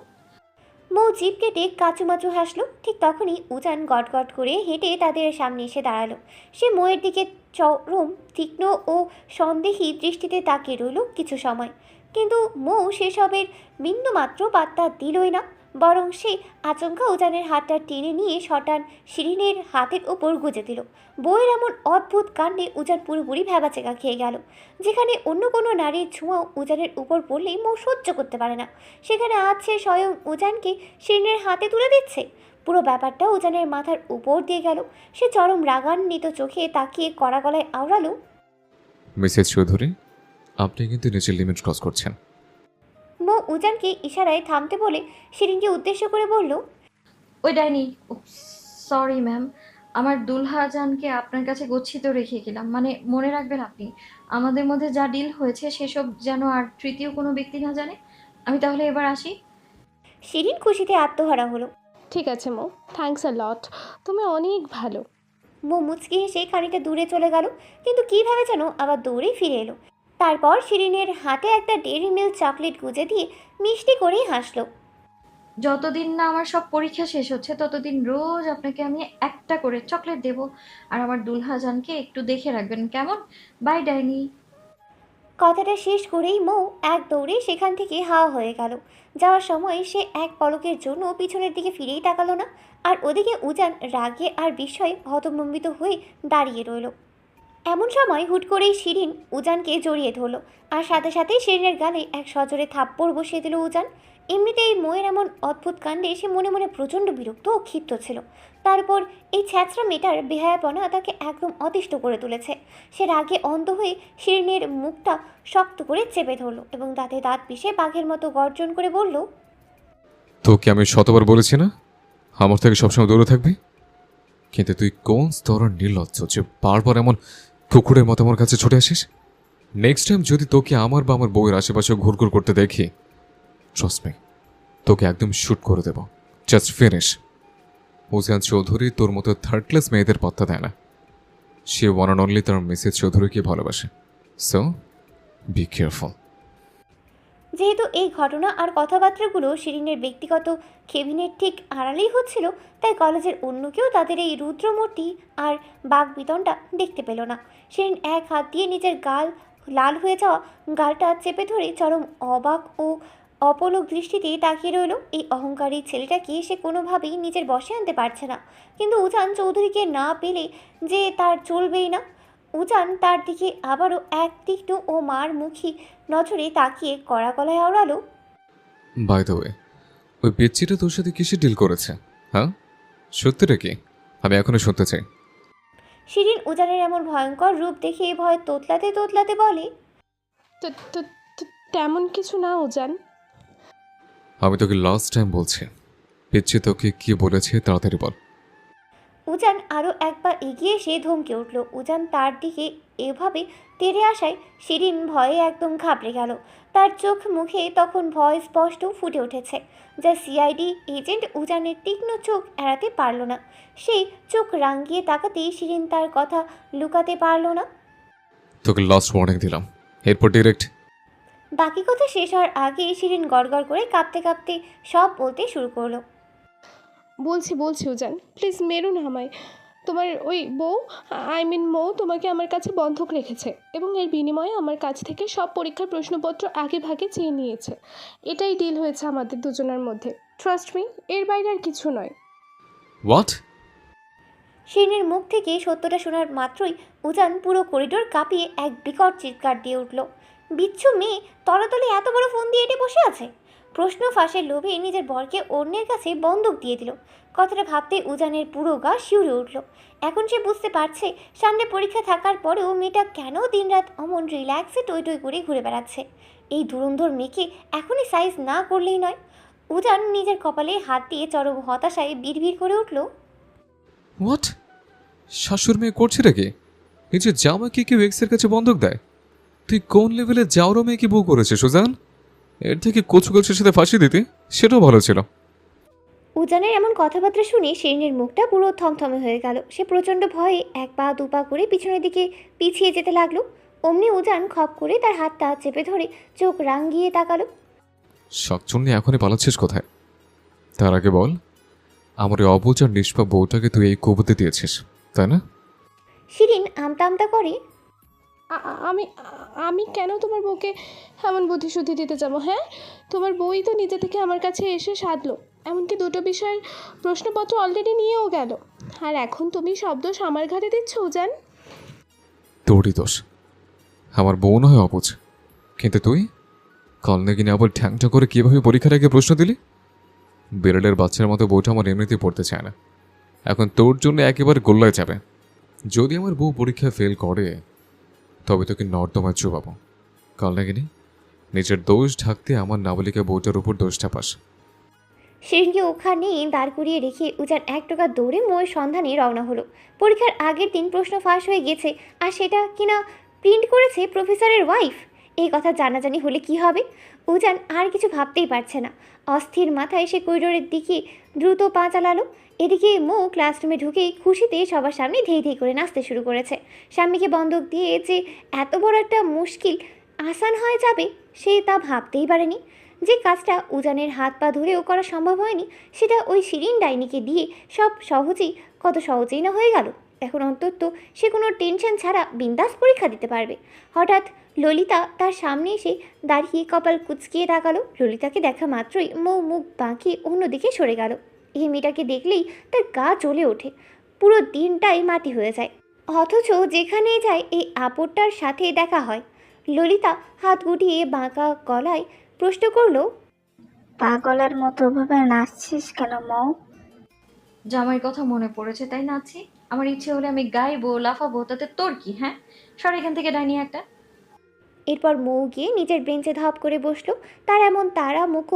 S1: মৌ জিভ কেটে কাচুমাচু হাসলো। ঠিক তখনই উজান গটগট করে হেঁটে তাদের সামনে এসে দাঁড়ালো। সে মৌয়ের দিকে চরম তীক্ষ্ণ ও সন্দেহী দৃষ্টিতে তাকিয়ে রইল কিছু সময়, কিন্তু মৌ সেসবের বিন্দুমাত্র পাত্তা দিলই না। বরং সে আচমকা উজানের হাতটা টেনে নিয়ে শটান শিরিনের হাতের উপর গুজে দিল। বউয়ের এমন অদ্ভুত কাণ্ডে উজান পুরোপুরি ভ্যাবাচেকা খেয়ে গেল। যেখানে অন্য কোনো নারীর ছোঁয়াও উজানের উপর পড়লেই মৌ সহ্য করতে পারে না, সেখানে আজ সে স্বয়ং উজানকে শিরিনের হাতে তুলে দিচ্ছে। পুরো ব্যাপারটা উজানের মাথার উপর দিয়ে গেল। সে চরম রাগান্বিত চোখে তাকিয়ে কড়া গলায় আওড়ালো,
S3: মিসেস চৌধুরী, আপনি কিন্তু নিজের লিমিট ক্রস করছেন।
S1: মৌ উজানকে ইশারায় থামতে বলে শিরিনকে উদ্দেশ্য করে বলল,
S5: ওই ডাইনি, সরি ম্যাম, আমার দুলহা জানকে আপনার কাছে গচ্ছিত রেখে গেলাম। মানে মনে রাখবেন আপনি, আমাদের মধ্যে যা ডিল হয়েছে সেসব যেন আর তৃতীয় কোনো ব্যক্তি না জানে। আমি তাহলে এবার আসি।
S1: শিরিন খুশিতে আত্মহারা হলো।
S6: ঠিক আছে মো, থ্যাঙ্কস আ লট, তুমি অনেক ভালো।
S1: মৌ মুচকি হেসে খানিকটা দূরে চলে গেল, কিন্তু কীভাবে যেন আবার দৌড়ে ফিরে এলো। তারপর শিরিনের হাতে একটা ডেইরি মিল্ক চকলেট গুজে দিয়ে মিষ্টি করেই হাসলো।
S5: যতদিন না আমার সব পরীক্ষা শেষ হচ্ছে ততদিন রোজ আপনাকে আমি একটা করে চকলেট দেব। আর আমার দুলহা জানকে একটু দেখে রাখবেন, কেমন? বাই ডাইনি।
S1: কথাটা শেষ করেই মৌ এক দৌড়ে সেখান থেকে হাওয়া হয়ে গেল। যাওয়ার সময় সে এক পলকের জন্য পিছনের দিকে ফিরেই তাকালো না। আর ওদিকে উজান রাগে আর বিস্ময়ে হতভম্বিত হয়ে দাঁড়িয়ে রইল। এমন সময় হুট করেই শিরিন উজানকে জড়িয়ে ধরলো, আর সাথে সাথেই শিরিনের গালে এক সজোরে থাপ্পড় বসিয়ে দিল উজান। এমনিতেই ময়ের এমন অদ্ভুত কাণ্ডে সে মনে মনে প্রচণ্ড বিরক্ত ও ক্ষিপ্ত ছিল। তারপর এই ছ্যাঁচড়া মেয়েটার বেহায়াপনা তাকে একদম অতিষ্ঠ করে তুলেছে। সে রাগে অন্ধ হয়ে শিরিনের মুখটা শক্ত করে চেপে ধরলো এবং দাঁতে দাঁত পিষে বাঘের মতো গর্জন করে বলল,
S3: তোকে আমি শতবার বলেছি না আমার থেকে সবসময় দূরে থাকবি? কিন্তু তুই কোন স্তরের নির্লজ্জ যে বারবার এমন কুকুরের মতো আমার কাছে ছুটে আসিস? নেক্সট টাইম যদি তোকে আমার বা আমার বউয়ের আশেপাশে ঘুরঘুর করতে দেখি, ট্রাস্ট মি, তোকে একদম শুট করে দেব। Just finish. উজান চৌধুরী তোর মতো থার্ড ক্লাস মেয়েদের পাত্তা দেয় না। সে ওয়ান অ্যান্ড অনলি তার মিসেস চৌধুরীকে ভালোবাসে। So be careful.
S1: যেহেতু এই ঘটনা আর কথাবার্তাগুলো শিরিনের ব্যক্তিগত কেবিনের ঠিক আড়ালেই হচ্ছিল, তাই কলেজের অন্য কেউ তাদের এই রুদ্রমূর্তি আর বাগবিতণ্ডা দেখতে পেল না। শিরিন এক হাত দিয়ে নিজের গাল লাল হয়ে যাওয়া গালটা চেপে ধরে চরম অবাক ও অপলক দৃষ্টিতে তাকিয়ে রইল। এই অহংকারী ছেলেটাকে সে কোনোভাবেই নিজের বশে আনতে পারছে না, কিন্তু উজান চৌধুরীকে না পেলে যে তার চলবেই না। উজান তার দিকে আবারও এক তীক্ষ্ণ ও মার মুখী নজরে তাকিয়ে কড়া গলায় আওড়ালো,
S3: বাই দ্য ওয়ে, ওই পিচ্চিটা তোর সাথে কিসে ডিল করেছে? হ্যাঁ, সত্যিটা কি? আমি এখনো শুনতে চাই।
S1: শিরিন উজানের এমন ভয়ঙ্কর রূপ দেখে ভয় তোতলাতে তোতলাতে বলে,
S6: তো তো তো তেমন কিছু না উজান।
S3: আমি তোকে লাস্ট টাইম বলছি, পিচ্চি তোকে কি বলেছে তাড়াতাড়ি বল।
S1: উজান আরও একবার এগিয়ে এসে ধমকে উঠল। উজান তার দিকে এভাবে তেড়ে আসায় শিরিন ভয়ে একদম ঘাবড়ে গেল। তার চোখ মুখে তখন ভয় স্পষ্ট ফুটে উঠেছে, যা সিআইডি এজেন্ট উজানের তীক্ষ্ণ চোখ এড়াতে পারল না। সেই চোখ রাঙিয়ে তাকাতেই শিরিন তার কথা লুকাতে পারল না।
S3: তোকে লাস্ট ওয়ার্নিং দিলাম, এরপর ডিরেক্ট।
S1: বাকি কথা শেষ হওয়ার আগে শিরিন গড়গড় করে কাঁপতে কাঁপতে সব বলতে শুরু করলো।
S6: বলছি উজান, প্লিজ মেরো না আমায়। তোমার ওই বউ, আই মিন মৌ, তোমাকে আমার কাছে বন্ধক রেখেছে এবং এর বিনিময়ে আমার কাছ থেকে সব পরীক্ষার প্রশ্নপত্র আগে ভাগে চেয়ে নিয়েছে। এটাই ডিল হয়েছে আমাদের দুজনের মধ্যে। ট্রাস্ট মি, এর বাইরে আর কিছু নয়।
S3: হোয়াট?
S1: শিরিনের মুখ থেকে সত্যটা শোনার মাত্রই উজান পুরো করিডোর কাঁপিয়ে এক বিকট চিৎকার দিয়ে উঠল। বিচ্ছু মেয়ে তলাতলে এত বড় ফোন দিয়ে এটে বসে আছে। প্রশ্ন ফাঁসের লোভে নিজের বরকে অন্যের কাছে বন্দুক দিয়ে দিল। কথাটা ভাবতেই উজানের পুরো গা শিউরে উঠল। এখন সে বুঝতে পারছে সামনে পরীক্ষা থাকার পরেও মেয়েটা কেন দিনরাত অমন রিল্যাক্সে টই টই করে ঘুরে বেড়াচ্ছে। এই ধুরন্ধর মেয়েকে এখনই সাইজ না করলেই নয়। উজান নিজের কপালে হাত দিয়ে চরম হতাশায় বিড়বিড় করে উঠল,
S3: হোয়াট? শাশুর মেয়ে করছিটা কি? এই যে জামাইকে কেউ এক্সের কাছে বন্ধক দেয়? তুই কোন লেভেলে যাওয়ারও মেয়েকে বউ করেছিস সুজান? এর থেকে কচু গাছের সাথে ফাঁসি দিতে সেটাও ভালো ছিল।
S1: উজানের এমন কথাবার্তা শুনে শিরিনের মুখটা পুরো থমথমে হয়ে গেল। সে প্রচণ্ড ভয়ে এক পা দু পা করে পিছনের দিকে পিছিয়ে যেতে লাগলো। অমনি উজান খপ করে তার হাতটা চেপে ধরে চোখ রাঙিয়ে তাকালো।
S3: শাকচুন্নি এখনই পালাচ্ছিস কোথায়? তার আগে বল, আমার এই অবুজ আর নিষ্পাপ বউটাকে তুই এই কবুতে দিয়েছিস, তাই না?
S1: শিরিন আমতা আমতা করে,
S6: আমি আমি কেন তোমার বউকে এমন বুদ্ধিশুদ্ধি দিতে যাবো? হ্যাঁ, তোমার বউই তো নিজে থেকে আমার কাছে এসে সাধলো। এমনকি দুটো বিষয়ের প্রশ্নপত্র অলরেডি নিয়েও গেল। আর এখন তুমি সব দোষ আমার ঘাড়ে দিচ্ছ উজান।
S3: তোরই দোষ। আমার বউ না হয় অবুঝ, কিন্তু তুই কলনে কিনে আবার ঠ্যাংটা করে কীভাবে পরীক্ষার আগে প্রশ্ন দিলি? বিড়ালের বাচ্চার মতো বউটা আমার এমনিতেই পড়তে চায় না, এখন তোর জন্য একেবারে গোল্লায় যাবে। যদি আমার বউ পরীক্ষায় ফেল করে তবে তোকে নর্দমায় চুবাবো। কলনে কিনে নিজের দোষ ঢাকতে আমার নাবালিকা বউটার উপর দোষটা পাস।
S1: শিরিনকে ওখানে দাঁড় করিয়ে রেখে উজান এক টাকা দৌড়ে মোয়ের সন্ধানে রওনা হলো। পরীক্ষার আগের দিন প্রশ্ন ফাঁস হয়ে গেছে, আর সেটা কিনা প্রিন্ট করেছে প্রফেসরের ওয়াইফ। এই কথা জানাজানি হলে কি হবে? উজান আর কিছু ভাবতেই পারছে না। অস্থির মাথায় সে করিডোরের দিকে দ্রুত পা চালালো। এদিকে মো ক্লাসরুমে ঢুকেই খুশিতে সবার সামনে ধেই ধেই করে নাচতে শুরু করেছে। স্বামীকে বন্ধক দিয়ে যে এত বড় একটা মুশকিল আসান হয়ে যাবে সে তা ভাবতেই পারেনি। যে কাজটা উজানের হাত পা ধরেও করা সম্ভব হয়নি, সেটা ওই শিরিন ডাইনিকে দিয়ে কত সহজেই না হয়ে গেল। এখন অন্তত সে কোনো টেনশন ছাড়া বিন্দাস পরীক্ষা দিতে পারবে। হঠাৎ ললিতা তার সামনে এসে দাঁড়িয়ে কপাল কুঁচকিয়ে তাকালো। ললিতাকে দেখা মাত্রই মৌ মুখ বাঁকিয়ে অন্যদিকে সরে গেল। এই মেয়েটাকে দেখলেই তার গা জ্বলে ওঠে, পুরো দিনটাই মাটি হয়ে যায়। অথচ যেখানেই যায় এই আপদটার সাথে দেখা হয়। ললিতা হাত গুটিয়ে বাঁকা গলায় প্রশ্ন করলো,
S9: পাগলের মতো ভাবে নাচছিস কেন মৌ?
S5: জামাইয়ের কথা মনে পড়েছে তাই নাচছি। আমার ইচ্ছে হলে আমি গাইবো, লাফাবো, তাতে তোর কি? হ্যাঁ, সর এখান থেকে ডাইনি একটা।
S1: এরপর মৌ গিয়ে নিজের বেঞ্চে ধাপ করে বসলো। তার এমন তাড়া মুখ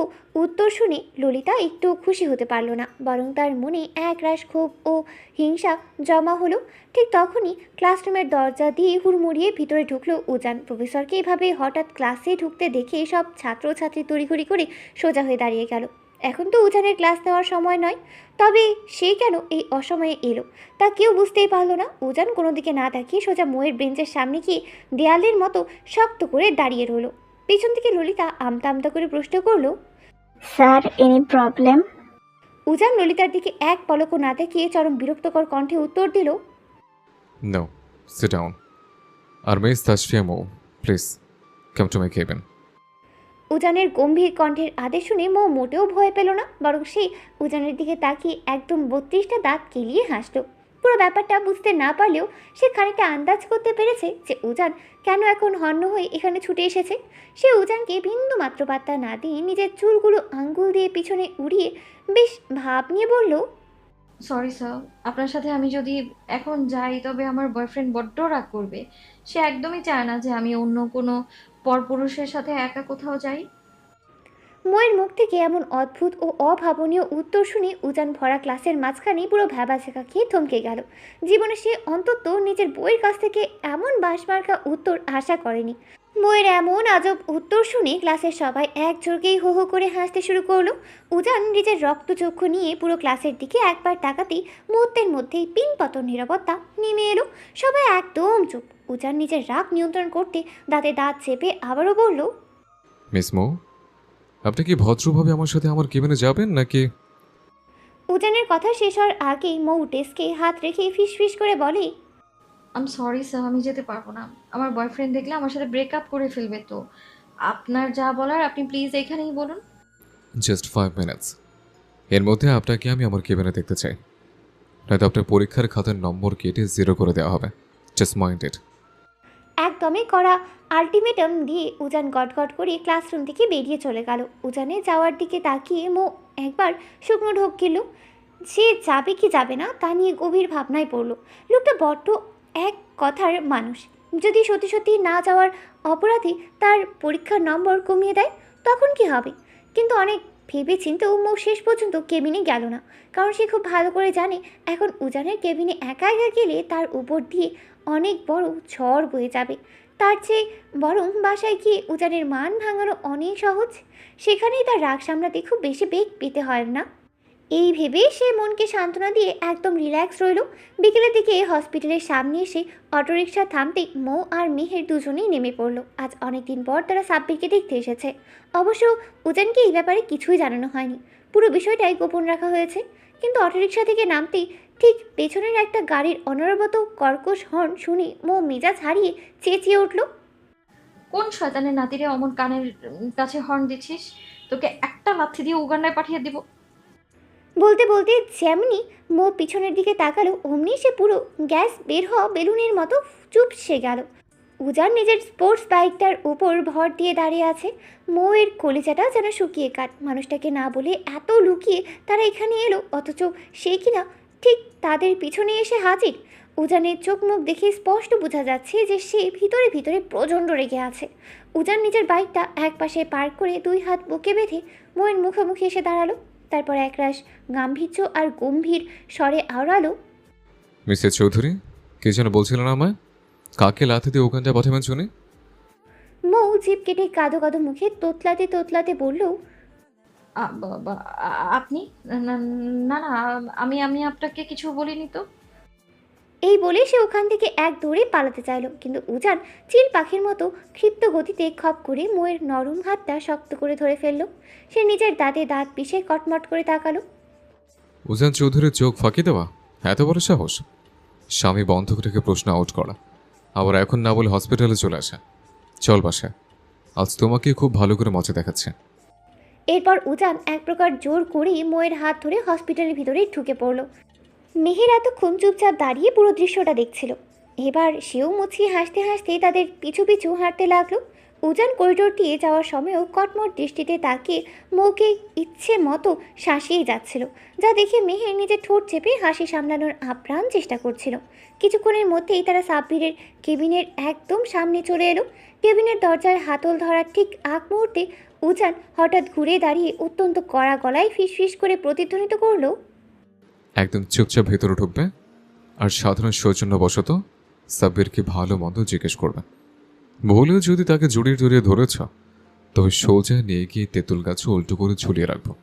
S1: উত্তর শুনে ললিতা একটু খুশি হতে পারল না, বরং তার মনে একরাশ ক্ষোভ ও হিংসা জমা হলো। ঠিক তখনই ক্লাসরুমের দরজা দিয়ে হুড়মুড়িয়ে ভিতরে ঢুকলো উজান। প্রফেসরকে এভাবে হঠাৎ ক্লাসে ঢুকতে দেখে সব ছাত্রছাত্রী তড়িঘড়ি করে সোজা হয়ে দাঁড়িয়ে গেল। এখন তো উজানের ক্লাস নেওয়ার সময় নয়, তবে সে কেন এই অসময়ে এলো তা কেউ বুঝতেই পারলো না। উজান কোনো দিকে না তাকিয়ে সোজা মোয়ের বেঞ্চের সামনে গিয়ে দেয়ালের মতো শক্ত করে দাঁড়িয়ে রইল। পিছন থেকে ললিতা আমতা আমতা করে প্রশ্ন করলো,
S9: স্যার, এনি প্রবলেম?
S1: উজান ললিতার দিকে এক পলকও না তাকিয়ে চরম বিরক্তকর কণ্ঠে উত্তর দিল,
S3: নো, সিট ডাউন। আর miss Tasfia Mou, please come to my cabin.
S1: উজানের গম্ভীর কণ্ঠের আদেশ শুনে মৌ মোটেও ভয় পেল না, বরং সে উজানের দিকে তাকিয়ে একদম 32টা দাঁত কেলিয়ে হাসলো। পুরো ব্যাপারটা বুঝতে না পারলেও সে খানিকটা আন্দাজ করতে পেরেছে যে উজান কেন এখন হন্য হয়ে এখানে ছুটে এসেছে। সে উজানকে বিন্দু মাত্র পাত্তা না দিয়ে নিজের চুলগুলো আঙ্গুল দিয়ে পিছনে উড়িয়ে বেশ ভাব নিয়ে বলল,
S5: সরি স্যার, আপনার সাথে আমি যদি এখন যাই তবে আমার বয়ফ্রেন্ড বড্ড রাগ করবে। সে একদমই চায় না যে আমি অন্য কোনো পরপুরুষের সাথে একা কোথাও যাই।
S1: মোয়ের মুখ থেকে এমন অদ্ভুত ও অভাবনীয় উত্তর শুনে উজান ভরা ক্লাসের মাঝখানে পুরো ভ্যাবাচেকা খেয়ে থমকে গেল। জীবনে সে অন্তত নিজের বইয়ের কাছ থেকে এমন বাঁশমার্কা উত্তর আশা করেনি। মোয়ের এমন আজব উত্তর শুনে ক্লাসের সবাই একজোরকেই হো হো করে হাসতে শুরু করলো। উজান নিজের রক্তচক্ষু নিয়ে পুরো ক্লাসের দিকে একবার তাকাতেই মুহূর্তের মধ্যেই পিনপতন নীরবতা নেমে এলো। সবাই একদম চুপ। উজান নিজের রাগ নিয়ন্ত্রণ করতে দাঁতে দাঁত চেপে আবারও বলল,
S3: মিস মৌ, আপনি কি ভদ্রভাবে আমার সাথে আমার কেবিনে যাবেন নাকি?
S1: উজানের কথা শেষ হওয়ার আগেই মৌ ডেস্কে হাত রেখে ফিসফিস করে বলে,
S5: আম সরি স্যার, আমি যেতে পারবো না। আমার বয়ফ্রেন্ড দেখলে আমার সাথে ব্রেকআপ করে ফেলবে। তো আপনার যা বলার আপনি প্লিজ এখানেই বলুন।
S3: জাস্ট 5 মিনিটস, এর মধ্যে আপনাকে আমি আমার কেবিনে দেখতে চাই, নয়তো আপনার পরীক্ষার খাতার নম্বর কেটে 0 করে দেওয়া হবে। জাস্ট মাইন্ড ইট।
S1: একদমই করা আলটিমেটাম দিয়ে উজান গটগট করে ক্লাসরুম থেকে বেরিয়ে চলে গেল। উজানে যাওয়ার দিকে তাকিয়ে মৌ একবার শুকনো ঢোক গেল। সে যাবে কি যাবে না তা নিয়ে গভীর ভাবনায় পড়ল। লোকটা বড্ড এক কথার মানুষ। যদি সত্যি সত্যি না যাওয়ার অপরাধে তার পরীক্ষার নম্বর কমিয়ে দেয় তখন কি হবে? কিন্তু অনেক ভেবে চিন্তেও মৌ শেষ পর্যন্ত কেবিনে গেল না, কারণ সে খুব ভালো করে জানে এখন উজানের কেবিনে একা একা গেলে তার উপর দিয়ে অনেক বড় ঝড় বয়ে যাবে। তার চেয়ে বরং বাসায় গিয়ে উজানের মান ভাঙানো অনেক সহজ। সেখানেই তার রাগ সামলাতে খুব বেশি বেগ পেতে হয় না। এই ভেবে সে মনকে সান্ত্বনা দিয়ে একদম রিল্যাক্স রইল। বিকেলের দিকে হসপিটালের সামনে এসে অটোরিকশা থামতেই মৌ আর মেহের দুজনেই নেমে পড়ল। আজ অনেকদিন পর তারা সাব্বিরকে দেখতে এসেছে। অবশ্য উজানকে এই ব্যাপারে কিছুই জানানো হয়নি, পুরো বিষয়টাই গোপন রাখা হয়েছে। কিন্তু অটোরিকশা থেকে নামতেই ঠিক পেছনের একটা গাড়ির অনবরত কর্কশ হর্ন শুনে মৌ মেজাজ হারিয়ে চেঁচিয়ে উঠল,
S5: কোন শয়তানের নাতিরে অমন কানের কাছে হর্ন দিচ্ছিস? তোকে একটা লাথি দিয়ে উগান্ডায় পাঠিয়ে দিব।
S1: বলতে বলতে যেমনি মো পিছনের দিকে তাকালো অমনি সে পুরো গ্যাস বের হওয়া বেলুনের মতো চুপসে গেল। উজান নিজের স্পোর্টস বাইকটার উপর ভর দিয়ে দাঁড়িয়ে আছে। মৌয়ের কলিজাটা যেন শুকিয়ে কাট। মানুষটাকে না বলে এত লুকিয়ে তারা এখানে এলো, অথচ সে কিনা ঠিক তাদের পিছনে এসে হাজির। উজানের চোখ মুখ দেখে স্পষ্ট বোঝা যাচ্ছে যে সে ভিতরে ভিতরে প্রচণ্ড রেগে আছে। উজান নিজের বাইকটা এক পাশে পার্ক করে 2 হাত বুকে বেঁধে মৌয়ের মুখোমুখি এসে দাঁড়ালো। তারপর একরাশ গাম্ভীর্য আর গম্ভীর স্বরে আওড়ালো,
S3: মিসেস চৌধুরী, কে যেন বলছিলেন আমায়? কাকে লাথি দিয়ে ওখানটা পাঠাবেন শুনি?
S1: মৌ জিভ কেটে কাঁদো কাঁদো মুখে তোতলাতে তোতলাতে বলল,
S5: আপনি? না না না, আমি আমি আপনাকে কিছু বলিনি তো।
S1: এই বলে সে ওখান থেকে এক দৌড়ে পালাতে চাইল, কিন্তু উজান চিল পাখির মতো ক্ষিপ্ত গতিতে খপ করে ময়ের নরম হাতটা শক্ত করে ধরে ফেলল। সে নিজের দাঁতে দাঁত পিষে কটমট করে তাকালো।
S3: উজান চৌধুরীর চোখ ফাঁকি দেওয়া এত বড় সাহস! স্বামী বন্ধক রেখে প্রশ্ন আউট করা, আবার এখন না বলে হসপিটালে চলে আসা। চল বাসায়, আজ তোমাকে খুব ভালো করে মজা দেখাচ্ছে।
S1: এরপর উজান এক প্রকার জোর করেই ময়ের হাত ধরে হসপিটালের ভিতরে ঢুকে পড়ল। মেহের এতক্ষণ চুপচাপ দাঁড়িয়ে পুরো দৃশ্যটা দেখছিল। এবার সেও মুছিয়ে হাসতে হাসতে তাদের পিছু পিছু হাঁটতে লাগলো। উজান করিডোর দিয়ে যাওয়ার সময়ও কটমট দৃষ্টিতে তাকিয়ে মৌকে ইচ্ছে মতো শাসিয়ে যাচ্ছিল, যা দেখে মেহের নিজের ঠোঁট চেপে হাসি সামলানোর আপ্রাণ চেষ্টা করছিল। কিছুক্ষণের মধ্যেই তারা সাব্বিরের কেবিনের একদম সামনে চলে এলো। কেবিনের দরজার হাতল ধরার ঠিক আগ মুহূর্তে উজান হঠাৎ ঘুরে দাঁড়িয়ে অত্যন্ত কড়া গলায় ফিসফিস করে প্রতিধ্বনিত করলো,
S3: একদম চুপচাপ ভেতরে ঢুকবে আর সাধারণ সৌজন্যবশত সাব্বিরকে ভালো মন্দ জিজ্ঞেস করবে। ভুলেও যদি তাকে জড়িয়ে জড়িয়ে ধরেছ, তবে সোজা নিয়ে গিয়ে তেঁতুল গাছে উল্টো করে ঝুলিয়ে রাখবো।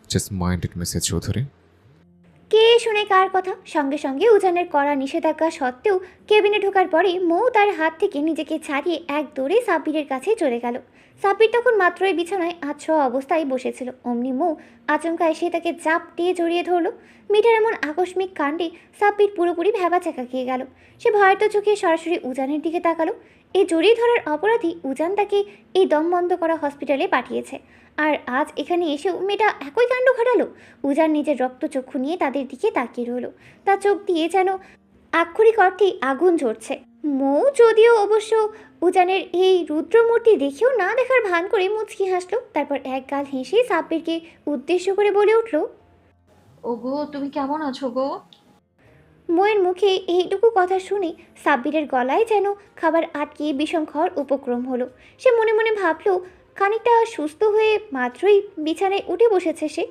S3: Just mind it Mrs Chowdhury.
S1: কে শুনে কার কথা? সঙ্গে সঙ্গে উজানের কড়া নিষেধাজ্ঞা সত্ত্বেও কেবিনে ঢোকার পরে মৌ তার হাত থেকে নিজেকে ছাড়িয়ে এক দৌড়ে সাব্বিরের কাছে চলে গেল। সাব্বির তখন মাত্রই বিছানায় আছোয়া অবস্থায় বসেছিল। অমনি মৌ আচমকা এসে তাকে চাপ দিয়ে জড়িয়ে ধরল। মেয়েটার এমন আকস্মিক কাণ্ডে সাব্বির পুরোপুরি ভ্যাবাচাকা খেয়ে গেল। সে ভয়ত চোখে সরাসরি উজানের দিকে তাকালো। এই জড়িয়ে ধরার অপরাধী উজান তাকে এই দম বন্ধ করা হসপিটালে পাঠিয়েছে, আর আজ এখানে এসেও মেয়েটা একই কাণ্ড ঘটালো। উজান নিজের রক্তচক্ষু নিয়ে তাদের দিকে তাকিয়ে রইল। তার চোখ দিয়ে যেন আক্ষরিক অর্থেই আগুন ঝরছে। মৌ যদিও অবশ্য উজানের এই রুদ্রমূর্তি দেখেও না দেখার ভান করে মুচকি হাসলো। তারপর এক গাল হেসে সাব্বিরকে উদ্দেশ্য করে বলে উঠল,
S5: ওগো, তুমি কেমন আছো গো?
S1: ময়ের মুখে এইটুকু কথা শুনে সাব্বিরের গলায় যেন খাবার আটকে বিষম খাওয়ার উপক্রম হলো। সে মনে মনে ভাবল, খানিকটা সুস্থ হয়ে মাত্রই বিছানায় উঠে বসেছে সে,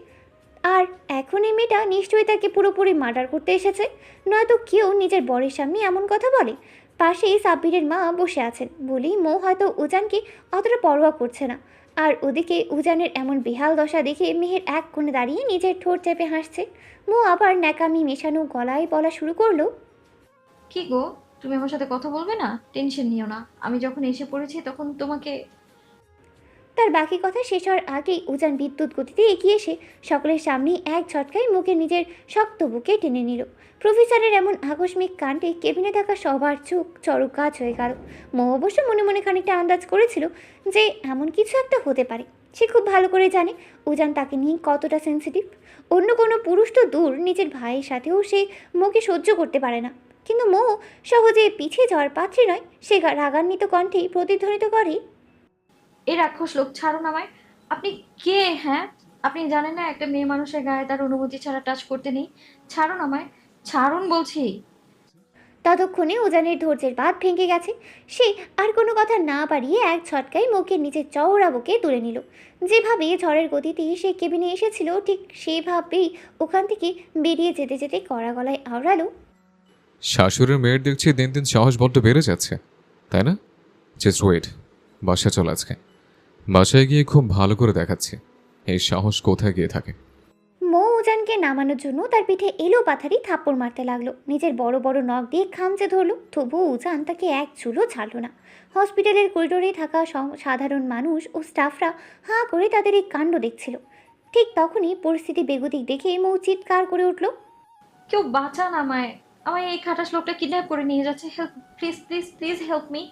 S1: আর এখন এই মেয়েটা নিশ্চয়ই তাকে পুরোপুরি মার্ডার করতে এসেছে। নয়তো কেউ নিজের বরের সামনে এমন কথা বলে? পাশেই সাব্বিরের মা বসে আছেন বলেই মৌ হয়তো উজানকে অতটা পরোয়া করছে না। আর ওদিকে উজানের এমন বেহাল দশা দেখে মেহের এক কোণে দাঁড়িয়ে নিজের ঠোঁট চেপে হাসছে। মৌ আবার ন্যাকামি মেশানো গলায় বলা শুরু করলো,
S5: কি গো, তুমি আমার সাথে কথা বলবে না? টেনশন নিও না, আমি যখন এসে পড়েছি তখন তোমাকে।
S1: তার বাকি কথা শেষ হওয়ার আগেই উজান বিদ্যুৎ গতিতে এগিয়ে এসে সকলের সামনেই এক ঝটকায় মুখে নিজের শক্ত বুকে টেনে নিল। প্রফেসরের এমন আকস্মিক কাণ্ডে কেবিনে থাকা সবার চোখ চড়ক গাছ হয়ে গেল। মৌ অবশ্য মনে মনে খানিকটা আন্দাজ করেছিল যে এমন কিছু একটা হতে পারে। সে খুব ভালো করে জানে উজান তাকে নিয়ে কতটা সেন্সিটিভ। অন্য কোনো পুরুষ তো দূর, নিজের ভাইয়ের সাথেও সে মৌকে সহ্য করতে পারে না। কিন্তু মৌ সহজে পিছিয়ে যাওয়ার পাত্রী নয়। সে রাগান্বিত কণ্ঠেই প্রতিধ্বনিত করে,
S5: এই রাক্ষস লোক, ছাড়ুন আমায়। আপনি কে? হ্যাঁ, আপনি জানেন না একটা মেয়ে মানুষের গায়ে তার অনুমতি ছাড়া টাচ করতে নেই? ছাড়ুন আমায়, ছাড়ুন বলছি।
S1: ততক্ষণে উজানের ধৈর্যের বাঁধ ভেঙে গেছে। সে আর কোনো কথা না বাড়িয়ে এক ছটকায় মুখের নিচে চওড়া বুকে তুলে নিল। যেভাবে ঝড়ের গতিতে সে কেবিনে এসেছিল ঠিক সেভাবেই ওখান থেকে বেরিয়ে যেতে যেতে কড়া গলায় আওড়ালো,
S3: শাশুড়ির মেয়ের দেখছি দিন দিন সাহস বড্ড বেড়ে যাচ্ছে, তাই না? জাস্ট ওয়েট, বাসায় চল আজকে। বাসায় গিয়ে খুব ভালো করে দেখাচ্ছি এই সাহস কোথায় গিয়ে থাকে।
S1: মৌ উজানকে নামানোর জন্য তার পিঠে এলো পাথারি থাপ্পড় মারতে লাগলো। নিজের বড় বড় নখ দিয়ে খামচে ধরলো, তবুও উজান তাকে এক চুলও ছাড়ল না। হসপিটালের করিডোরে থাকা সাধারণ মানুষ ও স্টাফরা হাঁ করে তাদের এই কাণ্ড দেখছিল। ঠিক তখনই পরিস্থিতি বেগতিক দেখে মৌ চিৎকার করে উঠল,
S5: কেউ বাঁচান আমায়, আমায় এই খাটাস লোকটা কিডন্যাপ করে নিয়ে যাচ্ছে। Help, please please please help me.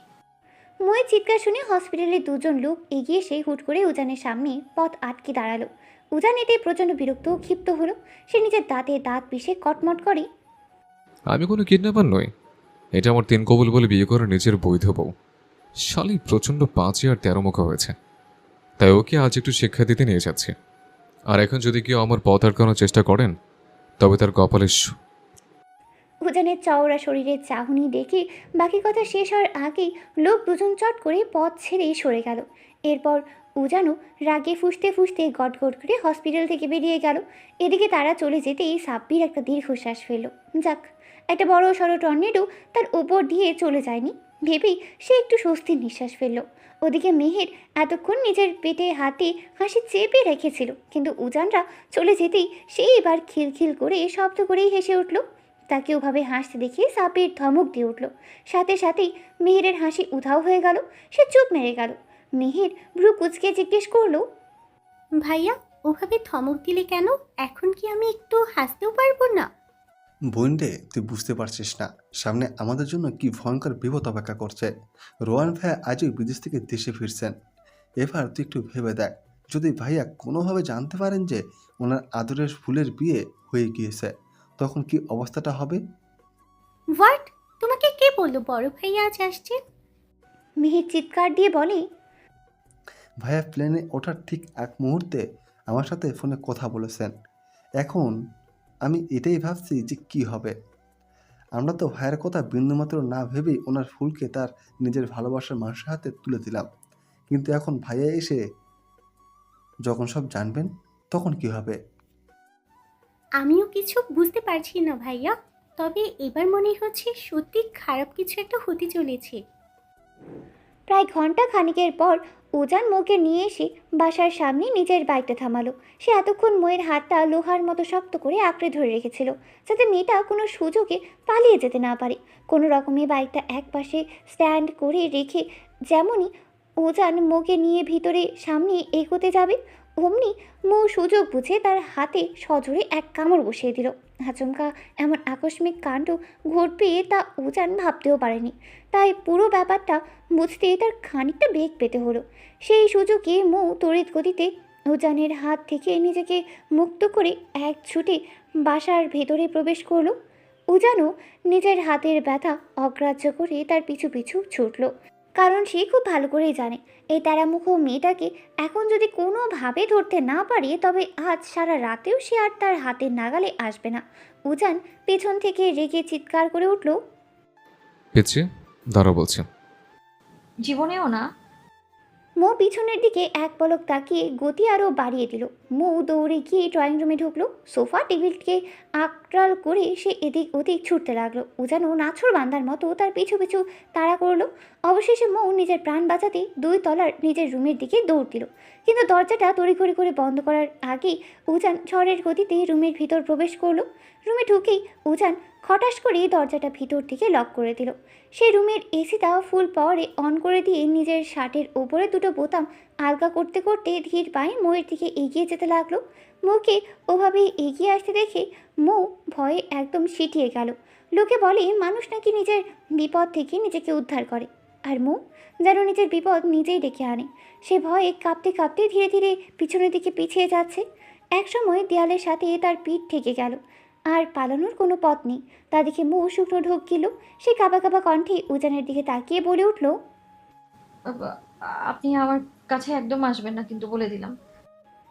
S1: ময়ের চিৎকার শুনে হসপিটালের দুজন লোক এগিয়ে এসে হুট করে উজানের সামনে পথ আটকে দাঁড়ালো। উজান এতে প্রচণ্ড বিরক্ত ও ক্ষিপ্ত হলো। সে নিজের দাঁতে দাঁত পিষে কটমট করে।
S3: আমি কোনো কিডন্যাপার নই। এটা আমার তিন কবুল বলে বিয়ে করে নিজের বৈধ বউ। শালি প্রচণ্ড পাঁচি আর 13 মুখা হয়েছে, তাই ওকে আজ একটু শিক্ষা দিতে নিয়ে যাচ্ছি। আর এখন যদি কেউ আমার পথ আটকানোর চেষ্টা করেন তবে তার কপালে
S1: উজানের চওড়া শরীরের চাহনি দেখে বাকি কথা শেষ হওয়ার আগেই লোক দুজন চট করে পথ ছেড়ে সরে গেল। এরপর উজানও রাগে ফুঁসতে ফুঁসতে গটগট করে হসপিটাল থেকে বেরিয়ে গেল। এদিকে তারা চলে যেতেই সাব্বির একটা দীর্ঘশ্বাস ফেলল। যাক, একটা বড় সড়ো টর্নেডো তার ওপর দিয়ে চলে যায়নি ভেবেই সে একটু স্বস্তির নিঃশ্বাস ফেলল। ওদিকে মেহের এতক্ষণ নিজের পেটে হাতে হাসি চেপে রেখেছিল, কিন্তু উজানরা চলে যেতেই সেই এবার খিলখিল করে শব্দ করেই হেসে উঠল। তাকে ওভাবে হাসতে দেখে সাপের ধমক দিয়ে উঠল। সাথে সাথেই মেহেরের হাসি উধাও হয়ে গেল। সে চুপ মেরে গেল। মেহের ভ্রু কুচকে জিজ্ঞেস করলো,
S10: ভাইয়া ওভাবে ধমক দিলে কেন? এখন কি আমি একটু হাসতেও পারবো না?
S11: বোন রে, তুই বুঝতে পারছিস না সামনে আমাদের জন্য কি ভয়ঙ্কর বিপদ অপেক্ষা করছে। রোহান ভাইয়া আজই বিদেশ থেকে দেশে ফিরছেন। এবার তুই একটু ভেবে দেখ, যদি ভাইয়া কোনোভাবে জানতে পারেন যে ওনার আদরের ফুলের বিয়ে হয়ে গিয়েছে, তখন কি অবস্থাটা হবে?
S10: হোয়াট? তোমাকে কে বললো বড় ভাইয়া আজ আসছে?
S1: মেহের চিৎকার দিয়ে বলে,
S11: ভাইয়া প্লেনে ওঠার ঠিক এক মুহূর্তে আমার সাথে ফোনে কথা বলেছেন। এখন আমি এটাই ভাবছি যে কি হবে। আমরা তো ভাইয়ের কথা বিন্দুমাত্র না ভেবেই ওনার ফুলকে তার নিজের ভালোবাসার মানুষের হাতে তুলে দিলাম, কিন্তু এখন ভাইয়া এসে যখন সব জানবেন তখন কি হবে?
S10: আমিও কিছু বুঝতে পারছি না ভাইয়া, তবে এবার মনে হচ্ছে সত্যি খারাপ কিছু একটা হতে চলেছে।
S1: প্রায় ঘন্টা খানিকের পর উজান মোকে নিয়ে এসে বাসার সামনে নিজের বাইকটা থামালো। সে এতক্ষণ মেয়ের হাতটা লোহার মতো শক্ত করে আঁকড়ে ধরে রেখেছিল, যাতে মেয়েটা কোনো সুযোগে পালিয়ে যেতে না পারে। কোনো রকমে বাইকটা একপাশে স্ট্যান্ড করে রেখে যেমনই উজান মোকে নিয়ে ভিতরে সামনে এগোতে যাবে, অমনি মৌ সুযোগ বুঝে তার হাতে সজোরে এক কামড় বসিয়ে দিল। আচমকা এমন আকস্মিক কাণ্ড ঘটবে তা উজান ভাবতেও পারেনি, তাই পুরো ব্যাপারটা বুঝতে তার খানিকটা বেগ পেতে হলো। সেই সুযোগে মৌ তড়িৎ গতিতে উজানের হাত থেকে নিজেকে মুক্ত করে এক ছুটে বাসার ভেতরে প্রবেশ করলো। উজানও নিজের হাতের ব্যথা অগ্রাহ্য করে তার পিছু পিছু ছুটল, কারণ সে খুব ভালো করেই জানে এই তারামুখো মেয়েটাকে এখন যদি কোনোভাবে ধরতে না পারে তবে আজ সারা রাতেও সে আর তার হাতের নাগালে আসবে না। উজান পেছন থেকে রেগে চিৎকার করে উঠল,
S3: পিছিয়ে দাঁড়াও বলছি।
S5: জীবনেও না।
S1: মৌ পিছনের দিকে এক পলক তাকিয়ে গতি আরও বাড়িয়ে দিল। মৌ দৌড়ে গিয়ে ড্রয়িং রুমে ঢুকলো। সোফা টেবিলকে আঁকড়াল করে সে এদিক ওদিক ছুটতে লাগলো। উজানও নাছর বান্দার মতো তার পিছু পিছু তাড়া করলো। অবশেষে মৌ নিজের প্রাণ বাঁচাতে 2 তলার নিজের রুমের দিকে দৌড় দিল, কিন্তু দরজাটা তড়িঘড়ি করে বন্ধ করার আগেই উজান ঝড়ের গতিতে রুমের ভিতর প্রবেশ করলো। রুমে ঢুকেই উজান খটাস করে দরজাটা ভিতর থেকে লক করে দিল। সেই রুমের এসিটা ফুল পাওয়ারে অন করে দিয়ে নিজের শার্টের ওপরে 2টো বোতাম আলগা করতে করতে ধীর পায়ে মৌয়ের দিকে এগিয়ে যেতে লাগলো। মৌকে ওভাবে এগিয়ে আসতে দেখে মৌ ভয়ে একদম সিটিয়ে গেল। লোকে বলে মানুষ নাকি নিজের বিপদ থেকে নিজেকে উদ্ধার করে, আর মৌ যেন নিজের বিপদ নিজেই ডেকে আনে। সে ভয়ে কাঁপতে কাঁপতে ধীরে ধীরে পিছনের দিকে পিছিয়ে যাচ্ছে। একসময় দেয়ালের সাথে তার পিঠ ঠেকে গেল, আর পালানোর কোনো পথ নেই। তা দেখে মৌ শুকনো ঢোক গেল। সে কাঁপা কাঁপা কণ্ঠে উজানের দিকে তাকিয়ে বলে উঠল,
S5: আপনি আমার কাছে একদম আসবেন না, কিন্তু বলে দিলাম।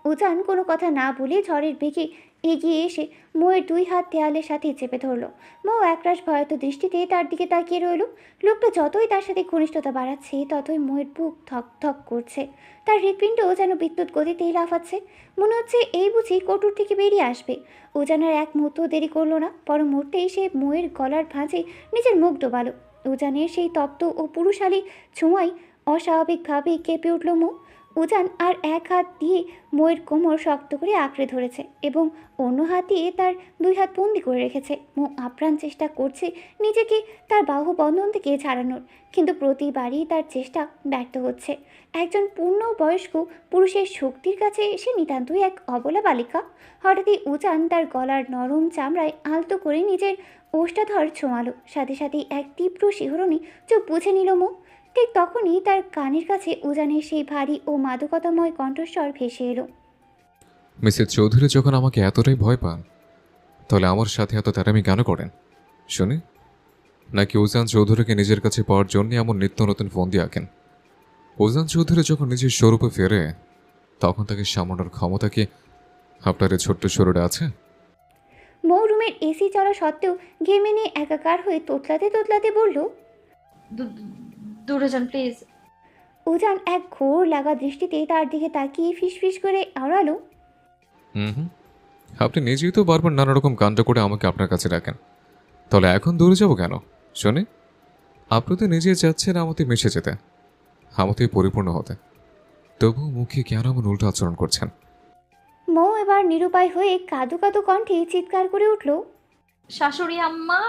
S1: উজান কোনো কথা না বলে ঝড়ের বেগে এগিয়ে এসে মৌয়ের 2 হাত দেয়ালের সাথে চেপে ধরল। মৌ একরাশ ভয়ত দৃষ্টিতে তার দিকে তাকিয়ে রইল। লোকটা যতই তার সাথে ঘনিষ্ঠতা বাড়াচ্ছে ততই মৌয়ের বুক ধক ধক করছে। তার হৃৎপিণ্ডও যেন বিদ্যুৎ গতিতেই লাফাচ্ছে। মনে হচ্ছে এই বুঝি কটুর থেকে বেরিয়ে আসবে। উজানের এক মুহূর্ত দেরি করলো না, পর মুহূর্তেই সে মৌয়ের গলার ভাঁজে নিজের মুখ ডোবালো। উজানের সেই তপ্ত ও পুরুষালী ছোঁয়ায় অস্বাভাবিকভাবে কেঁপে উঠল মৌ। উজান আর এক হাত দিয়ে মৌয়ের কোমর শক্ত করে আঁকড়ে ধরেছে এবং অন্য হাত দিয়ে তার 2 হাত বন্দি করে রেখেছে। মৌ আপ্রাণ চেষ্টা করছে নিজেকে তার বাহু বন্ধন থেকে ছাড়ানোর, কিন্তু প্রতিবারই তার চেষ্টা ব্যর্থ হচ্ছে। একজন পূর্ণবয়স্ক পুরুষের শক্তির কাছে সে নিতান্তই এক অবলা বালিকা। হঠাৎই উজান তার গলার নরম চামড়ায় আলতো করে নিজের ওষ্ঠাধর ছোঁয়ালো। সাথে সাথেই এক তীব্র শিহরণে চোখ বুঝে নিল মৌ। ঠিক তখনই তার কানের কাছে উজানের সেই ভারী ও মাদকতাময় কণ্ঠস্বর ভেসে এলো,
S3: মিসেস চৌধুরী যখন আমাকে এতটাই ভয় পান, তাহলে আমার সাথে এত তেরামি কেন করেন শুনি? নাকি উজান চৌধুরীকে নিজের কাছে পাওয়ার জন্য এমন নিত্য নতুন ফোন দিয়ে আঁকেন? উজান চৌধুরী যখন নিজের স্বরূপে ফেরে, তখন তাকে সামলানোর ক্ষমতা কি আপনার এই ছোট্ট শরীরে আছে?
S1: মৌ রুমের এসি চলা সত্ত্বেও ঘেমে নিয়ে একাকার হয়ে তোতলাতে তোতলাতে বলল।
S5: দূরে যান প্লিজ।
S1: উজান এক ঘোর লাগা দৃষ্টিতে তার দিকে তাকিয়ে ফিসফিস করে আওড়ালো।
S3: হুম, আপনি নিজেই তো বারবার নানা রকম কাণ্ড করে আমাকে আপনার কাছে রাখেন, তাহলে এখন দূরে যাব কেন শুনি? আপনি তো নিজে চাচ্ছেন আমাতে মিশে যেতে, আমাতে পরিপূর্ণ হতে, তবু মুখে কেন এমন উল্টো আচরণ করছেন?
S1: মৌ এবার নিরুপায় হয়ে কাঁদো কাঁদো কণ্ঠে চিৎকার করে উঠল।
S5: শাশুড়ি আম্মা!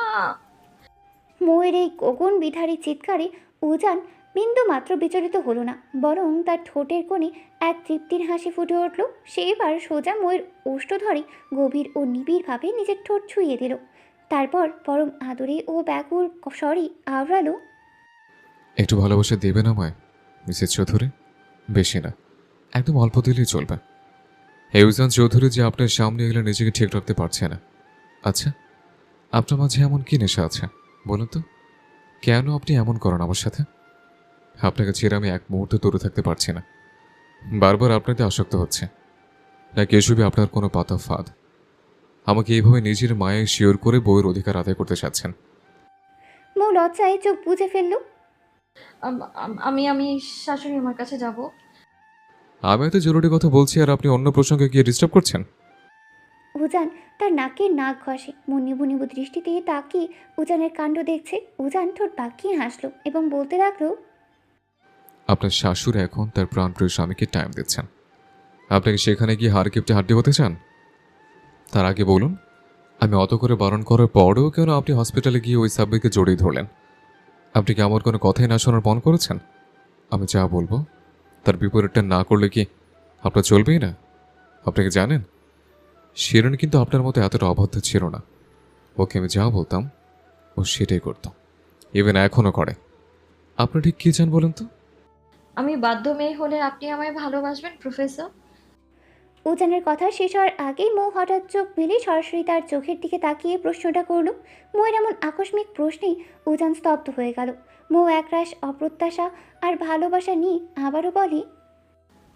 S1: মৌয়ের এই গগন বিধারী চিৎকারে উজান বিন্দু মাত্র বিচলিত হলো না, বরং তার ঠোঁটের কোণে এক তৃপ্তির হাসি ফুটে উঠল। সে এবার সোজা মৌয়ের ওষ্ঠ ধরে গভীর ও নিবিড়ভাবে নিজের ঠোঁট ছুঁয়ে দিল। তারপর পরম আদরে ও ব্যাকুল স্বরে আওড়ালো।
S3: একটু ভালোবাসা দেবেন আমায় মিসেস চৌধুরী? বেশি না, একদম অল্প দিলেই চলবে। হেউজান চৌধুরী যে আপনার সামনে এলে নিজেকে ঠিক রাখতে পারছে না। আচ্ছা, আপনার মাঝে এমন কি নেশা আছে বলুন তো? কেন আপনি এমন করেন আমার সাথে? আপনাকে ছেড়ে আমি এক মুহূর্তে দূরে থাকতে পারছি না, বারবার আপনাতে আসক্ত হচ্ছে। নাকি এসবই আপনার কোনো পাতা ফাঁদ? আমাকে এইভাবে নিজের মায়ে শিওর করে বইয়ের অধিকার আদায় করতে চাচ্ছেন?
S1: মৌ লজ্জায় চোখ বুজে ফেলল।
S5: আমি আমি শাশুড়ি আমার কাছে যাব।
S3: আমি এত জরুরি কথা বলছি আর আপনি অন্য প্রসঙ্গে গিয়ে ডিস্টার্ব করছেন।
S1: উজান তার নাকে নাক ঘষে নিবু নিবু দৃষ্টিতে তাকিয়ে উজানের কাণ্ড দেখছে। উজান ঠোঁট বাঁকিয়ে হাসলো এবং বলতে লাগলো।
S3: আপনার শাশুড়ি এখন তার প্রাণপ্রিয় স্বামীকে টাইম দিচ্ছেন, আপনাকে সেখানে গিয়ে হাড় কেপটে হাড্ডি হতে চান? তার আগে বলুন, আমি অত করে বারণ করার পরেও কেন আপনি হসপিটালে গিয়ে ওই সাব্বিরকে জড়িয়ে ধরলেন? আপনি কি আমার কোনো কথাই না শোনার পণ করেছেন? আমি যা বলবো তার বিপরীতটা না করলে কি আপনার চলবেই না? আপনাকে জানেন, শিরন কিন্তু আপনার মতো এতটা অবাধ্য ছিল না। ওকে আমি যা বলতাম ও সেটাই করত, ইভেন এখনও করে। আপনি ঠিক কী চান বলুন তো?
S5: আমি বাধ্য মেয়ে হলে আপনি আমায় ভালোবাসবেন প্রফেসর?
S1: উজানের কথা শেষ হওয়ার আগেই মৌ হঠাৎ চোখ মেলে সরাসরি তার চোখের দিকে তাকিয়ে প্রশ্নটা করলো। মৌয়ের এমন আকস্মিক প্রশ্নেই উজান স্তব্ধ হয়ে গেল। মৌ একরাশ অপ্রত্যাশা আর ভালোবাসা নিয়ে আবারও বলে।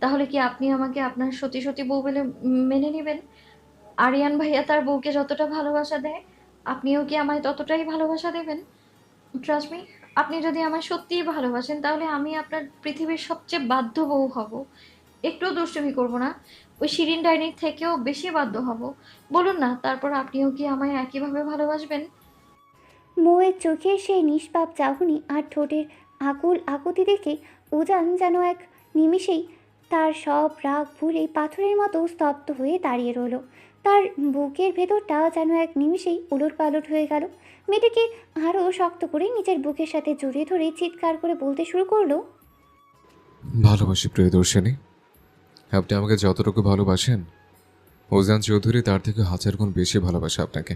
S5: তাহলে কি আপনি আমাকে আপনার সত্যি সত্যি বউ বলে মেনে নেবেন? আরিয়ান ভাইয়া তার বউকে যতটা ভালোবাসা দেয়, আপনিও কি আমায় ততটাই ভালোবাসা দেবেন? ট্রাস্ট মি, আপনি যদি আমায় সত্যিই ভালোবাসেন তাহলে আমি আপনার পৃথিবীর সবচেয়ে বাধ্য বউ হব। একটুও দুষ্টুমি করব না, ওই শিরিন ডাইনির থেকেও বেশি বাধ্য হব। বলুন না, তারপর আপনিও কি আমায় একইভাবে ভালোবাসবেন?
S1: মৌয়ের চোখে সেই নিষ্পাপ চাহনি আর ঠোঁটের আকুল আকুতি দেখে উজান যেন এক নিমিষেই তার সব রাগ ভুলে পাথরের মতো স্তব্ধ হয়ে দাঁড়িয়ে রইল। তার বুকের ভেতরটা যেন এক নিমিষেই উলটপালট হয়ে গেল। মেয়েটিকে আরও শক্ত করে নিজের বুকের সাথে জড়িয়ে ধরে চিৎকার করে বলতে শুরু করলো।
S3: ভালোবাসি প্রিয়দর্শিনী, আপনি আমাকে যতটুকু ভালোবাসেন ওজান চৌধুরী তার থেকে 1000 গুণ বেশি ভালোবাসে আপনাকে।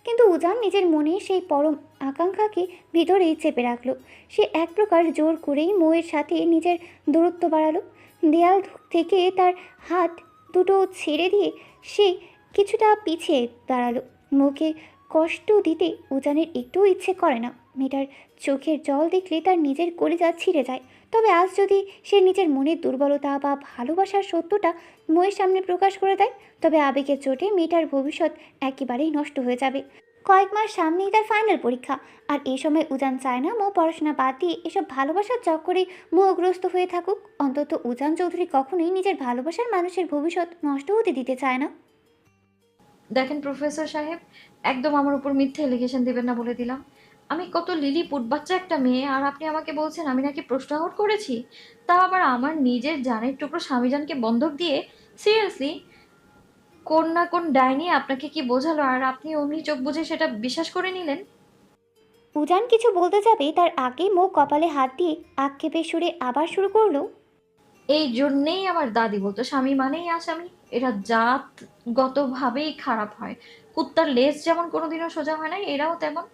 S1: কিন্তু উজান নিজের মনে সেই পরম আকাঙ্ক্ষাকে ভিতরেই চেপে রাখলো। সে এক প্রকার জোর করেই মৌয়ের সাথে নিজের দূরত্ব বাড়ালো। দেয়াল থেকে তার হাত দুটো ছেড়ে দিয়ে সে কিছুটা পিছিয়ে দাঁড়ালো। মুখে কষ্ট দিতে উজানের একটুও ইচ্ছে করে না। মেয়েটার চোখের জল দেখলে তার নিজের কলিজা ছিঁড়ে যায়। তবে আজ যদি সে নিজের মনের দুর্বলতা বা ভালোবাসার সত্যটা মৌয়ের সামনে প্রকাশ করে দেয়, তবে আবেগের চোটে মেয়েটার ভবিষ্যৎ একেবারেই নষ্ট হয়ে যাবে। কয়েক মাস সামনেই তার ফাইনাল পরীক্ষা, আর এই সময় উজান চায় না মৌ পড়াশোনা বাদ দিয়ে এসব ভালোবাসার চক্করে মোহগ্রস্ত হয়ে থাকুক। অন্তত উজান চৌধুরী কখনোই নিজের ভালোবাসার মানুষের ভবিষ্যৎ নষ্ট হতে দিতে চায় না।
S5: দেখেন প্রফেসর সাহেব, একদম আমার উপর মিথ্যে এলিগেশন দেবেন না বলে দিলাম। আমি কত লিলিপুট বাচ্চা একটা মেয়ে, আর আপনি আমাকে বলছেন আমি নাকি প্রশ্ন আউট করেছি, তাও আবার আমার নিজের জানের টুকরো স্বামীজানকে বন্ধক দিয়ে। সিরিয়াসলি, কোন না কোন ডাইনি আপনাকে কি বোঝালো আর আপনি অমনি চোখ বুঝে সেটা বিশ্বাস করে নিলেন?
S1: উজান কিছু বলতে যাবে তার আগে মৌ কপালে হাত দিয়ে আক্ষেপের সুরে আবার শুরু করলো।
S5: এই জন্যেই আমার দাদি বলতো স্বামী মানেই আসামি। এরা জাতগতভাবেই খারাপ হয়। কুত্তার লেজ যেমন কোনোদিনও সোজা হয় না, এরাও তেমন।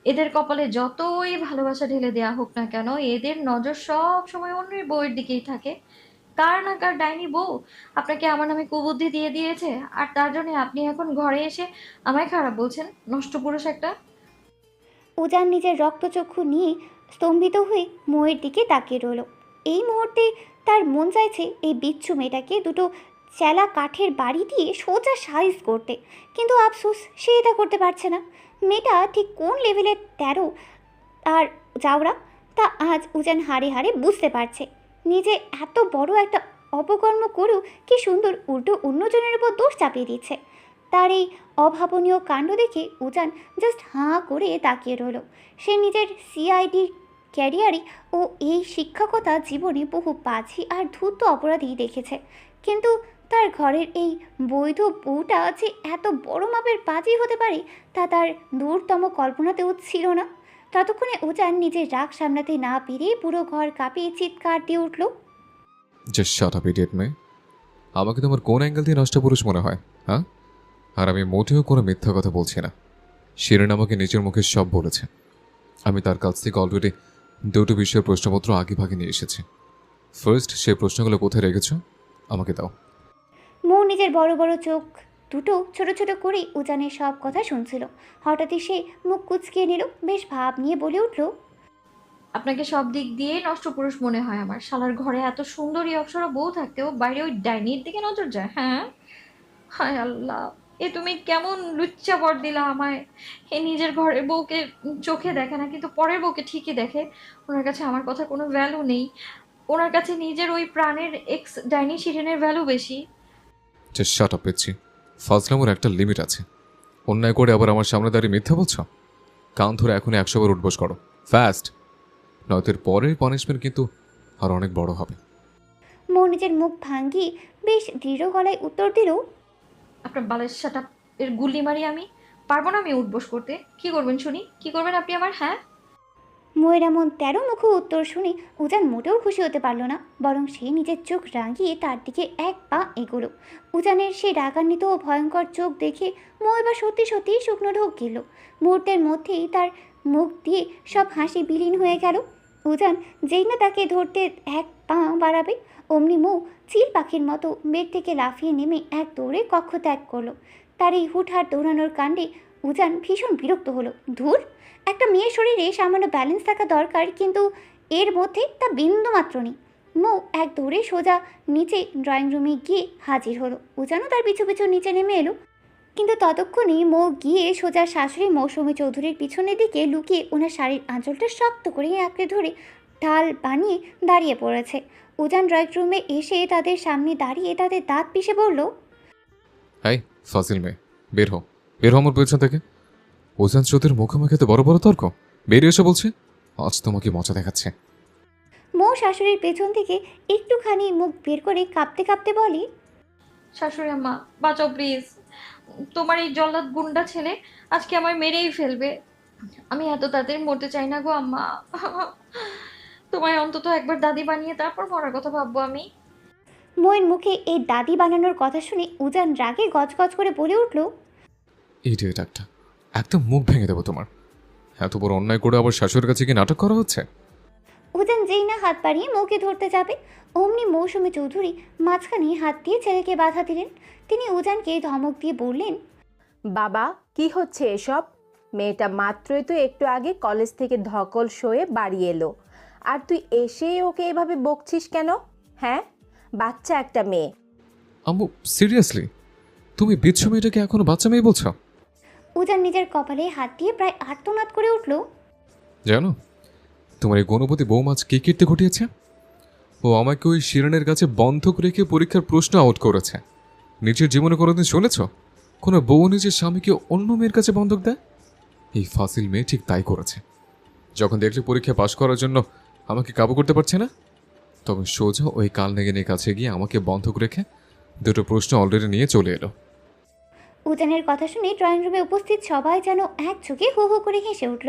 S5: এদের কপালে যতই ভালোবাসা ঢেলে দেয়া হোক না কেন, এদের নজর সব সময় অন্যের বউয়ের দিকেই থাকে। কার না কার ডাইনি বউ আপনাকে আমার নামে কুবুদ্ধি দিয়ে দিয়েছে, আর তার জন্য আপনি এখন ঘরে এসে আমায় খারাপ বলছেন? নষ্ট পুরুষ একটা।
S1: উজান নিজের রক্তচক্ষু নিয়ে স্তম্ভিত হয়ে মোয়ের দিকে তাকিয়ে রইল। এই মুহূর্তে তার মন চাইছে এই বিচ্ছু মেয়েটাকে দুটো চেলা কাঠের বাড়ি দিয়ে সোজা সাইজ করতে, কিন্তু আফসোস সে এটা করতে পারছে না। মেয়েটা ঠিক কোন লেভেলের তেরো আর যাওরা তা আজ উজান হাড়ে হাড়ে বুঝতে পারছে। নিজে এত বড় একটা অপকর্ম করেও কি সুন্দর উল্টো অন্যজনের উপর দোষ চাপিয়ে দিচ্ছে। তার এই অভাবনীয় কাণ্ড দেখে উজান জাস্ট হাঁ করে তাকিয়ে রইল। সে নিজের সিআইডির ক্যারিয়ারে ও এই শিক্ষকতা জীবনে বহু বাজি আর ধূর্ত অপরাধী দেখেছে, কিন্তু তার ঘরের এই বৈধ বউটা যে এত বড় মাপের বাজি হতে পারে তা তার দূরতম কল্পনাতেও ছিল না। ততক্ষণে উজান নিজের রাগ সামলাতে না পেরে পুরো ঘর কাঁপিয়ে চিৎকার দিয়ে উঠল।
S3: জাস্ট শাট আপ ইডিয়েট মেয়ে। আমাকে তোমার কোন অ্যাঙ্গেল দিয়ে নষ্ট পুরুষ মনে হয়, হ্যাঁ? আর আমি মোটেও কোনো মিথ্যা কথা বলছি না। শিরিন আমাকে নিজের মুখে সব বলেছে। আমি তার কাছ থেকে অলরেডি দুটো বিষয়ের প্রশ্নপত্র আগে ভাগে নিয়ে এসেছি। ফার্স্ট, সেই প্রশ্নগুলো কোথায় রেখেছ আমাকে দাও।
S1: মৌ নিজের বড় বড় চোখ দুটো ছোট ছোট করে উজানের সব কথা শুনছিল। হঠাৎই সে মুখ কুচকিয়ে নিল, বেশ ভাব নিয়ে বলে উঠল,
S5: আপনাকে সব দিক দিয়ে নষ্ট পুরুষ মনে হয় আমার। শালার ঘরে এত সুন্দরী অপ্সরা বউ থাকতেও বাইরে ওই ডাইনির দিকে নজর যায়, হ্যাঁ? হায় আল্লাহ, এ তুমি কেমন লুচ্চা বর দিলা আমায়। এ নিজের ঘরের বউকে চোখে দেখে না, কিন্তু পরের বউকে ঠিকই দেখে। ওনার কাছে আমার কথা কোনো ভ্যালু নেই, ওনার কাছে নিজের ওই প্রাণের এক্স ডাইনি শিরিনের ভ্যালু বেশি।
S3: জাস্ট শাট আপ পেয়েছি। ফাজলামোর একটা লিমিট আছে। অন্যায় করে আবার আমার সামনে দাঁড়িয়ে মিথ্যা বলছ? কান ধরে এখনই 100 বার উঠবোস করো, ফাস্ট। নয়তো এর পরের পানিশমেন্ট কিন্তু আর অনেক বড় হবে।
S1: মৌ নিজের মুখ ভাঙ্গিয়ে বেশ দৃঢ় গলায় উত্তর দিল,
S5: আপনার বালের সাটা এর গুল্লি মারি আমি। পারবো না আমি উঠবোস করতে। কি করবেন শুনি, কি করবেন আপনি আমার, হ্যাঁ?
S1: ময়ের এমন 13 মুখ উত্তর শুনে উজান মোটেও খুশি হতে পারল না, বরং সে নিজের চোখ রাঙিয়ে তার দিকে এক পা এগোলো। উজানের সেই রাগান্বিত ও ভয়ঙ্কর চোখ দেখে মই বা সত্যি সত্যিই শুকনো ঢোক গেল। মুহূর্তের মধ্যেই তার মুখ দিয়ে সব হাসি বিলীন হয়ে গেল। উজান যেই না তাকে ধরতে এক পা বাড়াবে, অমনি মৌ চিল পাখির মতো বেড থেকে লাফিয়ে নেমে এক দৌড়ে কক্ষ ত্যাগ করলো। তার এই হুটহাট দৌড়ানোর কাণ্ডে উজান ভীষণ বিরক্ত হলো। ধুর, একটা মেয়ের শরীরে সামান্য ব্যালেন্স থাকা দরকার, কিন্তু এর মধ্যে তা বিন্দু মাত্র নেই। মৌ এক দৌড়ে সোজা নিচে ড্রয়িং রুমে গিয়ে হাজির হলো। উজানও তার পিছু পিছু নিচে নেমে এলো, কিন্তু ততক্ষণে মৌ গিয়ে সোজা শাশুড়ি মৌসুমী চৌধুরীর পিছনের দিকে লুকিয়ে ওনার শাড়ির আঁচলটা শক্ত করে আঁকড়ে ধরে ঢাল বানিয়ে দাঁড়িয়ে পড়েছে। উজান ড্রয়িং রুমে এসে তাদের সামনে দাঁড়িয়ে তাদের দাঁত পিষে বলল,
S3: হাই ফাজিল মেয়ে, বের হো, বের হো আমার পেছন থেকে। ওজান চোদের মুখোমুখি তো বড় বড় তর্ক, বেরিয়ে এসে বলছে আজ তোমাকে মজা দেখাচ্ছে।
S1: মৌ শাশুড়ির পেছন থেকে একটুখানি মুখ বের করে কাঁপতে কাঁপতে বলে,
S5: শাশুড়ি আম্মা বাঁচাও প্লিজ। তোমার এই জল্লাদ গুন্ডা ছেলে আজকে আমায় মেরেই ফেলবে। আমি এত তাড়াতাড়ি মরতে চাই না গো আম্মা। তোমায় অন্তত একবার দাদি বানিয়ে তারপর মরার কথা ভাববো আমি।
S1: মৌয়ের মুখে এই দাদি বানানোর কথা শুনে উজান রাগে গজগজ করে বলে উঠল,
S3: ইডিয়েট একটা, একদম মুখ ভেঙে দেবো তোমার। এত বড় অন্যায় করে আবার শাশুড়ির কাছে কি নাটক করা হচ্ছে?
S1: উজান যেই না হাত বাড়িয়ে মৌকে ধরতে যাবে, অমনি মৌসুমী চৌধুরী মাঝখানে হাত দিয়ে ছেলেকে বাধা দিলেন। তিনি উজানকে ধমক দিয়ে বললেন,
S12: বাবা, কি হচ্ছে এসব? মেয়েটা মাত্রই তো একটু আগে কলেজ থেকে ধকল সয়ে বাড়ি এলো, আর তুই এসেই ওকে এভাবে বকছিস কেন? হ্যাঁ, বাচ্চা একটা মেয়ে।
S3: আম্মু সিরিয়াসলি, তুমি বিচ্ছু মেয়েটাকে এখনো বাচ্চা মেয়ে বলছো?
S1: উজান নিজের কপালে হাত দিয়ে প্রায় আর্তনাদ করে উঠল,
S3: জানো তোমার এই গণপতি বৌমাছ কি কীর্তি ঘটিয়েছে? ও আমাকে ওই শিরনের কাছে বন্ধক রেখে পরীক্ষার প্রশ্ন আউট করেছে। নিজের জীবনে কোনোদিন শুনেছ কোনো বউ নিজের স্বামীকে অন্য মেয়ের কাছে বন্ধক দেয়? এই ফাসিল মেয়ে ঠিক তাই করেছে। যখন দেখলে পরীক্ষা পাশ করার জন্য আমাকে কাবু করতে পারছে না, তখন সোজা ওই কাল নেগেনের কাছে গিয়ে আমাকে বন্ধক রেখে দুটো প্রশ্ন অলরেডি নিয়ে চলে এলো।
S1: উজানের কথা শুনে ড্রয়িং রুমে উপস্থিত সবাই যেন এক চোখে হু হু করে হেসে উঠল।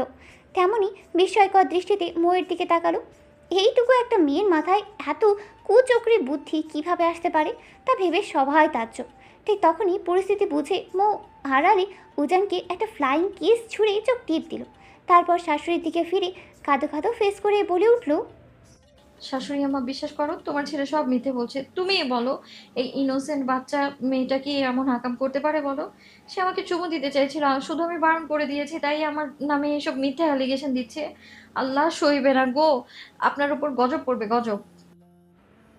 S1: তেমনই বিস্ময়কর দৃষ্টিতে মৌয়ের দিকে তাকালো। এইটুকু একটা মেয়ের মাথায় এত কুচক্রী বুদ্ধি কিভাবে আসতে পারে তা ভেবে সবাই তাজ্জব। ঠিক তখনই পরিস্থিতি বুঝে মৌ আড়ালে উজানকে একটা ফ্লাইং কিস ছুঁড়ে চোখ টিপ দিল। তারপর শাশুড়ির দিকে ফিরে কাঁদো কাঁদো ফেস করে বলে উঠল,
S5: শাশুড়ি আম্মা বিশ্বাস করো, তোমার ছেলে সব মিথ্যে বলছে। তুমিই বলো, এই ইনোসেন্ট বাচ্চা মেয়েটা কি এমন হাকাম করতে পারে বলো? সে আমাকে চুমু দিতে চাইছিল, শুধু আমি বারণ করে দিয়েছি, তাই আমার নামে এসব মিথ্যে অ্যালিগেশন দিচ্ছে। আল্লাহ সইবে না গো, আপনার উপর গজব পড়বে, গজব।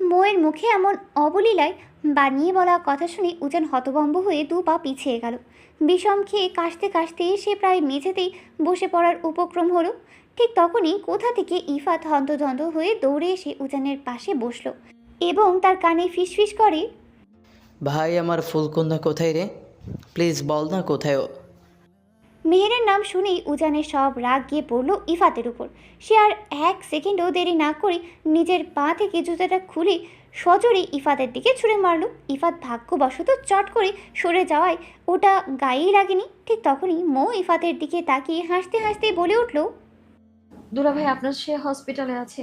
S1: মৌয়ের মুখে এমন অবলীলায় বানিয়ে বলা কথা শুনে উজান হতভম্ব হয়ে 2 পা পিছিয়ে গেল। বিষম খেয়ে কাশতে কাশতে সে প্রায় মেঝেতেই বসে পড়ার উপক্রম হলো। ঠিক তখনই কোথা থেকে ইফাত হন্তদন্ত হয়ে দৌড়ে এসে উজানের পাশে বসলো এবং তার কানে ফিসফিস করে,
S2: ভাই আমার ফুলকন্যা কোথায় রে? প্লিজ বল না কোথায় ও?
S1: মেহেরের নাম শুনেই উজানের সব রাগ গিয়ে পড়ল ইফাতের উপর। সে আর 1 সেকেন্ডও দেরি না করে নিজের পা থেকে জুতাটা খুলে সজোরে ইফাতের দিকে ছুঁড়ে মারল। ইফাত ভাগ্যবশত চট করে সরে যাওয়ায় ওটা গায়েই লাগেনি। ঠিক তখনই মৌ ইফাতের দিকে তাকিয়ে হাসতে হাসতে বলে উঠল,
S5: দুলা ভাই আপনার সে হসপিটালে আছে।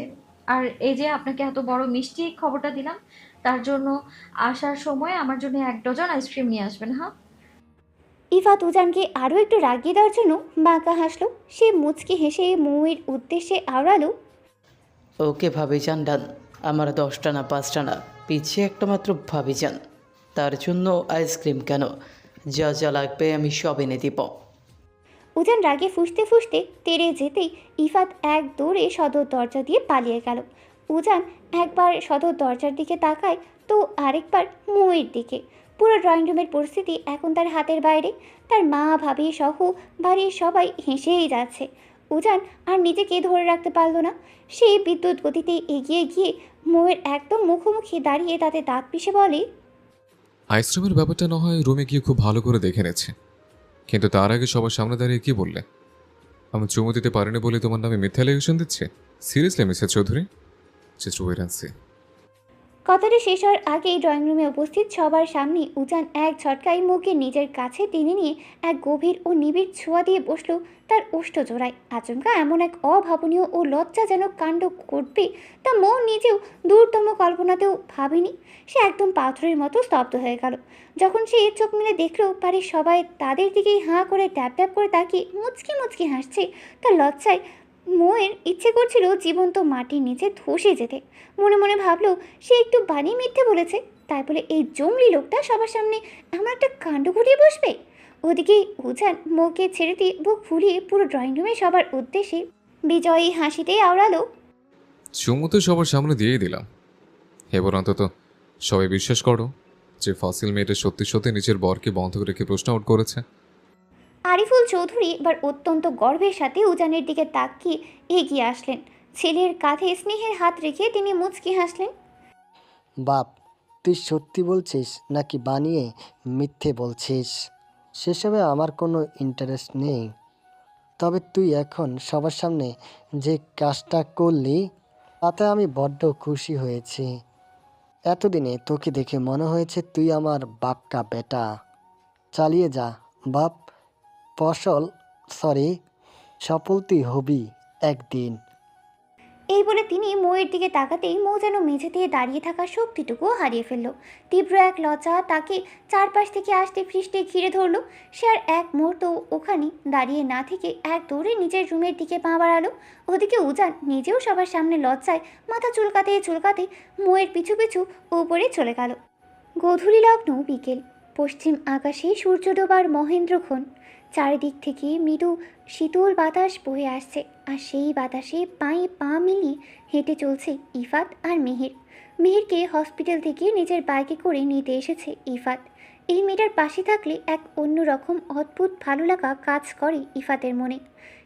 S5: আর এই যে আপনাকে এত বড় মিষ্টি খবরটা দিলাম, তার জন্য আসার সময় আমার জন্য 1 ডজন আইসক্রিম নিয়ে আসবেন, হ্যাঁ?
S1: ইফাত উজানকে আরও একটু রাগিয়ে দেওয়ার জন্য বাঁকা হাসলো। সে মুচকি হেসে মৌয়ের উদ্দেশ্যে আওড়ালো,
S2: ওকে ভাবিজান ডান। আমার 10টা না 5টা না, পিছিয়ে একটা মাত্র ভাবিজান। তার জন্য আইসক্রিম কেন, যা যা লাগবে আমি সব এনে দিব।
S1: উজান রাগে ফুঁসতে ফুঁসতে তেড়ে যেতেই ইফাত এক দৌড়ে সদর দরজা দিয়ে পালিয়ে গেল। উজান একবার সদর দরজার দিকে তাকায় তো আরেকবার মৌয়ের দিকে। পুরো ড্রয়িং রুমের পরিস্থিতি এখন তার হাতের বাইরে। তার মা ভাবি সহ বাড়ির সবাই হেসেই যাচ্ছে। উজান আর নিজেকে ধরে রাখতে পারল না। সে বিদ্যুৎ গতিতে এগিয়ে গিয়ে মৌয়ের একদম মুখোমুখি দাঁড়িয়ে তাতে দাঁত পিষে বলে,
S3: আইসক্রিমের ব্যাপারটা না হয় রুমে গিয়ে খুব ভালো করে দেখে নেছে, কিন্তু তার আগে সবার সামনে দাঁড়িয়ে কি বললে? আমি চুমু দিতে পারিনি বলে তোমার নামে মিথ্যা অ্যালিগেশন দিচ্ছে? Seriously Mrs Chowdhury? Just wait and see.
S1: কথাটা শেষ হওয়ার আগেই ড্রয়িং রুমে উপস্থিত সবার সামনে উজান এক ঝটকায় মুখে নিজের কাছে টেনে নিয়ে এক গভীর ও নিবিড় ছোঁয়া দিয়ে বসলো তার ওষ্ঠ জোড়ায়। আচমকা এমন এক অভাবনীয় ও লজ্জাজনক কাণ্ড ঘটবে তা মৌ নিজেও দূরতম কল্পনাতেও ভাবেনি। সে একদম পাথরের মতো স্তব্ধ হয়ে গেল। যখন সে চোখ মেলে দেখলো বাড়ির সবাই তাদের দিকেই হাঁ করে ট্যাপ ট্যাপ করে তাকিয়ে মুচকি মুচকি হাসছে, তার লজ্জায় মৌয়ের ইচ্ছে করছিল জীবন্ত মাটির নিচে ধসে যেতে। মনে মনে ভাবলো সে একটু বানিয়ে মিথ্যে বলেছে, তাই বলে এই জঙ্গলি লোকটা সবার সামনে এমন একটা কাণ্ড ঘটিয়ে বসবে। ওদিকে উজান মৌকে ছেড়ে দিয়ে বুক ফুলিয়ে পুরো ড্রয়িং রুমে সবার উদ্দেশ্যে বিজয়ী হাসিতেই আওড়ালো,
S3: চুমু তো সবার সামনে দিয়েই দিলাম, এবার অন্তত সবাই বিশ্বাস করো যে ফাসিল মেয়েটা সত্যি সত্যি নিজের বরকে বন্ধ রেখে প্রশ্ন আউট করেছে।
S1: আরিফুল চৌধুরী এবার অত্যন্ত গর্বের সাথে উজানের দিকে তাকিয়ে এগিয়ে আসলেন। ছেলের কাঁধে স্নেহের হাত রেখে তিনি মুচকি হাসলেন,
S13: বাপ, তুই সত্যি বলছিস নাকি বানিয়ে মিথ্যে বলছিস? সেসবে আমার কোনো ইন্টারেস্ট নেই। তবে তুই এখন সবার সামনে যে কাজটা করলি তাতে আমি বড্ড খুশি হয়েছি। এতদিনে তোকে দেখে মনে হয়েছে তুই আমার বাপকা বেটা। চালিয়ে যা বাপ, সফল তুই হবি একদিন।
S1: এই বলে তিনি মৌয়ের দিকে তাকাতেই মৌ যেন মেঝে দিয়ে দাঁড়িয়ে থাকা শক্তিটুকুও হারিয়ে ফেলল। তীব্র এক লজ্জা তাকে চারপাশ থেকে আসতে ফিসতে ঘিরে ধরল। সে আর এক মুহূর্ত ওখানে দাঁড়িয়ে না থেকে এক দৌড়ে নিজের রুমের দিকে পা বাড়ালো। ওদিকে উজান নিজেও সবার সামনে লজ্জায় মাথা চুলকাতে চুলকাতে মৌয়ের পিছু পিছু উপরে চলে গেল। গধূলি লগ্ন বিকেল। পশ্চিম আকাশে সূর্য ডোবার মহেন্দ্রক্ষণ। চারিদিক থেকে মৃদু শীতল বাতাস বয়ে আসছে, আর সেই বাতাসে পায়ে পা মিলিয়ে হেঁটে চলছে ইফাত আর মেহের। মেহেরকে হসপিটাল থেকে নিজের বাইকে করে নিতে এসেছে ইফাত। এই মেয়েটার পাশে থাকলে এক অন্যরকম অদ্ভুত ভালো লাগা কাজ করে ইফাতের মনে।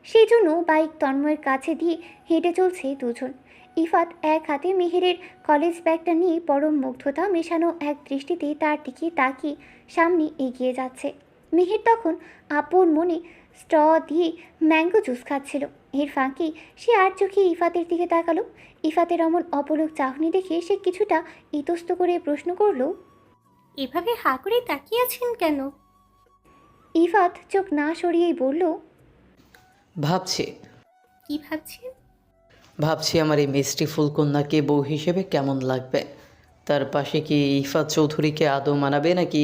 S1: সেই জন্য বাইক তন্ময়ের কাছে দিয়ে হেঁটে চলছে দুজন। ইফাত এক হাতে মেহেরের কলেজ ব্যাগটা নিয়ে পরম মুগ্ধতা মেশানো এক দৃষ্টিতে তার দিকে তাকিয়ে সামনে এগিয়ে যাচ্ছে। মেহের তখন আপন মনে স্ট্র দিয়ে ম্যাঙ্গো জুস খাচ্ছিল। এর ফাঁকে সে আর চোখে ইফাতের দিকে তাকালো। ইফাতের অমন অপলক চাহনি দেখে সে কিছুটা ইতস্ত করে প্রশ্ন করল,
S10: এভাবে হা করে তাকিয়ে আছেন কেন?
S1: ইফাত চোখ না সরিয়েই বলল,
S2: ভাবছি
S10: কি ভাবছেন?
S2: ভাবছি আমার এই মিষ্টি ফুলকন্যাকে বউ হিসেবে কেমন লাগবে। তার পাশে কি ইফাত চৌধুরীকে আদৌ মানাবে নাকি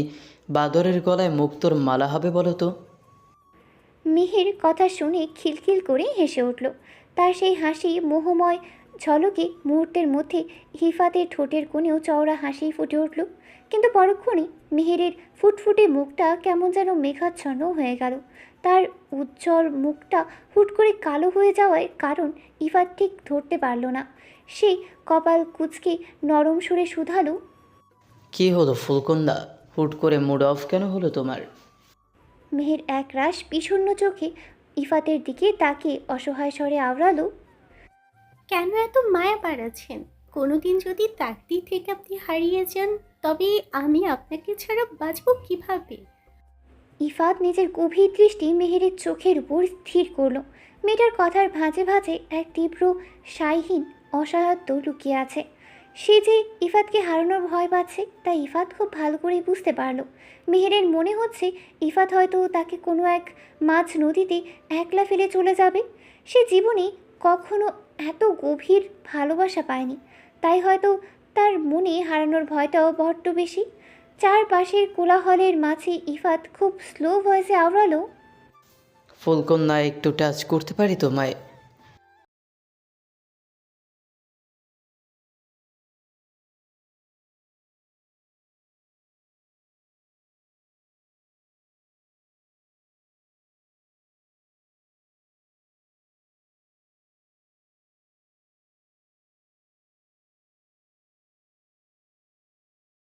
S2: বাদরের গলায় মুক্তোর মালা হবে বলো তো?
S1: মেহের কথা শুনে খিলখিল করে হেসে উঠল। তার সেই হাসি মোহময় ঝলকে মুহূর্তের মধ্যে ইফাতের ঠোঁটের কোণেও চওড়া হাসি ফুটে উঠল, কিন্তু পরক্ষণেই মেহেরের ফুটফুটে মুখটা কেমন যেন মেঘাচ্ছন্ন হয়ে গেল। তার উজ্জ্বল মুখটা হুট করে কালো হয়ে যাওয়ার কারণ ইফাত ঠিক ধরতে পারল না। সে কপাল কুঁচকে নরম সুরে শুধালো,
S2: কি হলো ফুলকন্দা, হুট করে মুড অফ কেন হলো তোমার?
S1: মেহের একরাশ বিষণ্ণ চোখে ইফাতের দিকে তাকিয়ে অসহায় স্বরে আওড়ালো,
S10: কেন এত মায়া বাড়াচ্ছেন? কোনোদিন যদি তাকদির থেকে আপনি হারিয়ে যান, তবে আমি আপনাকে ছাড়া বাঁচব কিভাবে?
S1: ইফাত নিজের গভীর দৃষ্টি মেহেরের চোখের উপর স্থির করল। মেয়েটার কথার ভাঁজে ভাঁজে এক তীব্র সাইহীন অসহায়ত্ব লুকিয়ে আছে। সে যে ইফাতকে হারানোর ভয় পাচ্ছে তা ইফাত খুব ভালো করে বুঝতে পারল। মেহেরের মনে হচ্ছে ইফাত হয়তো তাকে কোনো এক মাঝ নদীতে একলা ফেলে চলে যাবে। সে জীবনে কখনো এত গভীর ভালোবাসা পায়নি, তাই হয়তো তার মনে হারানোর ভয়টাও বড্ড বেশি। চারপাশের কোলাহলের মাঝে ইফাত খুব স্লো ভয়েসে আওড়ালো,
S2: ফুলকন্যা একটু টাচ করতে পারি তোমায়?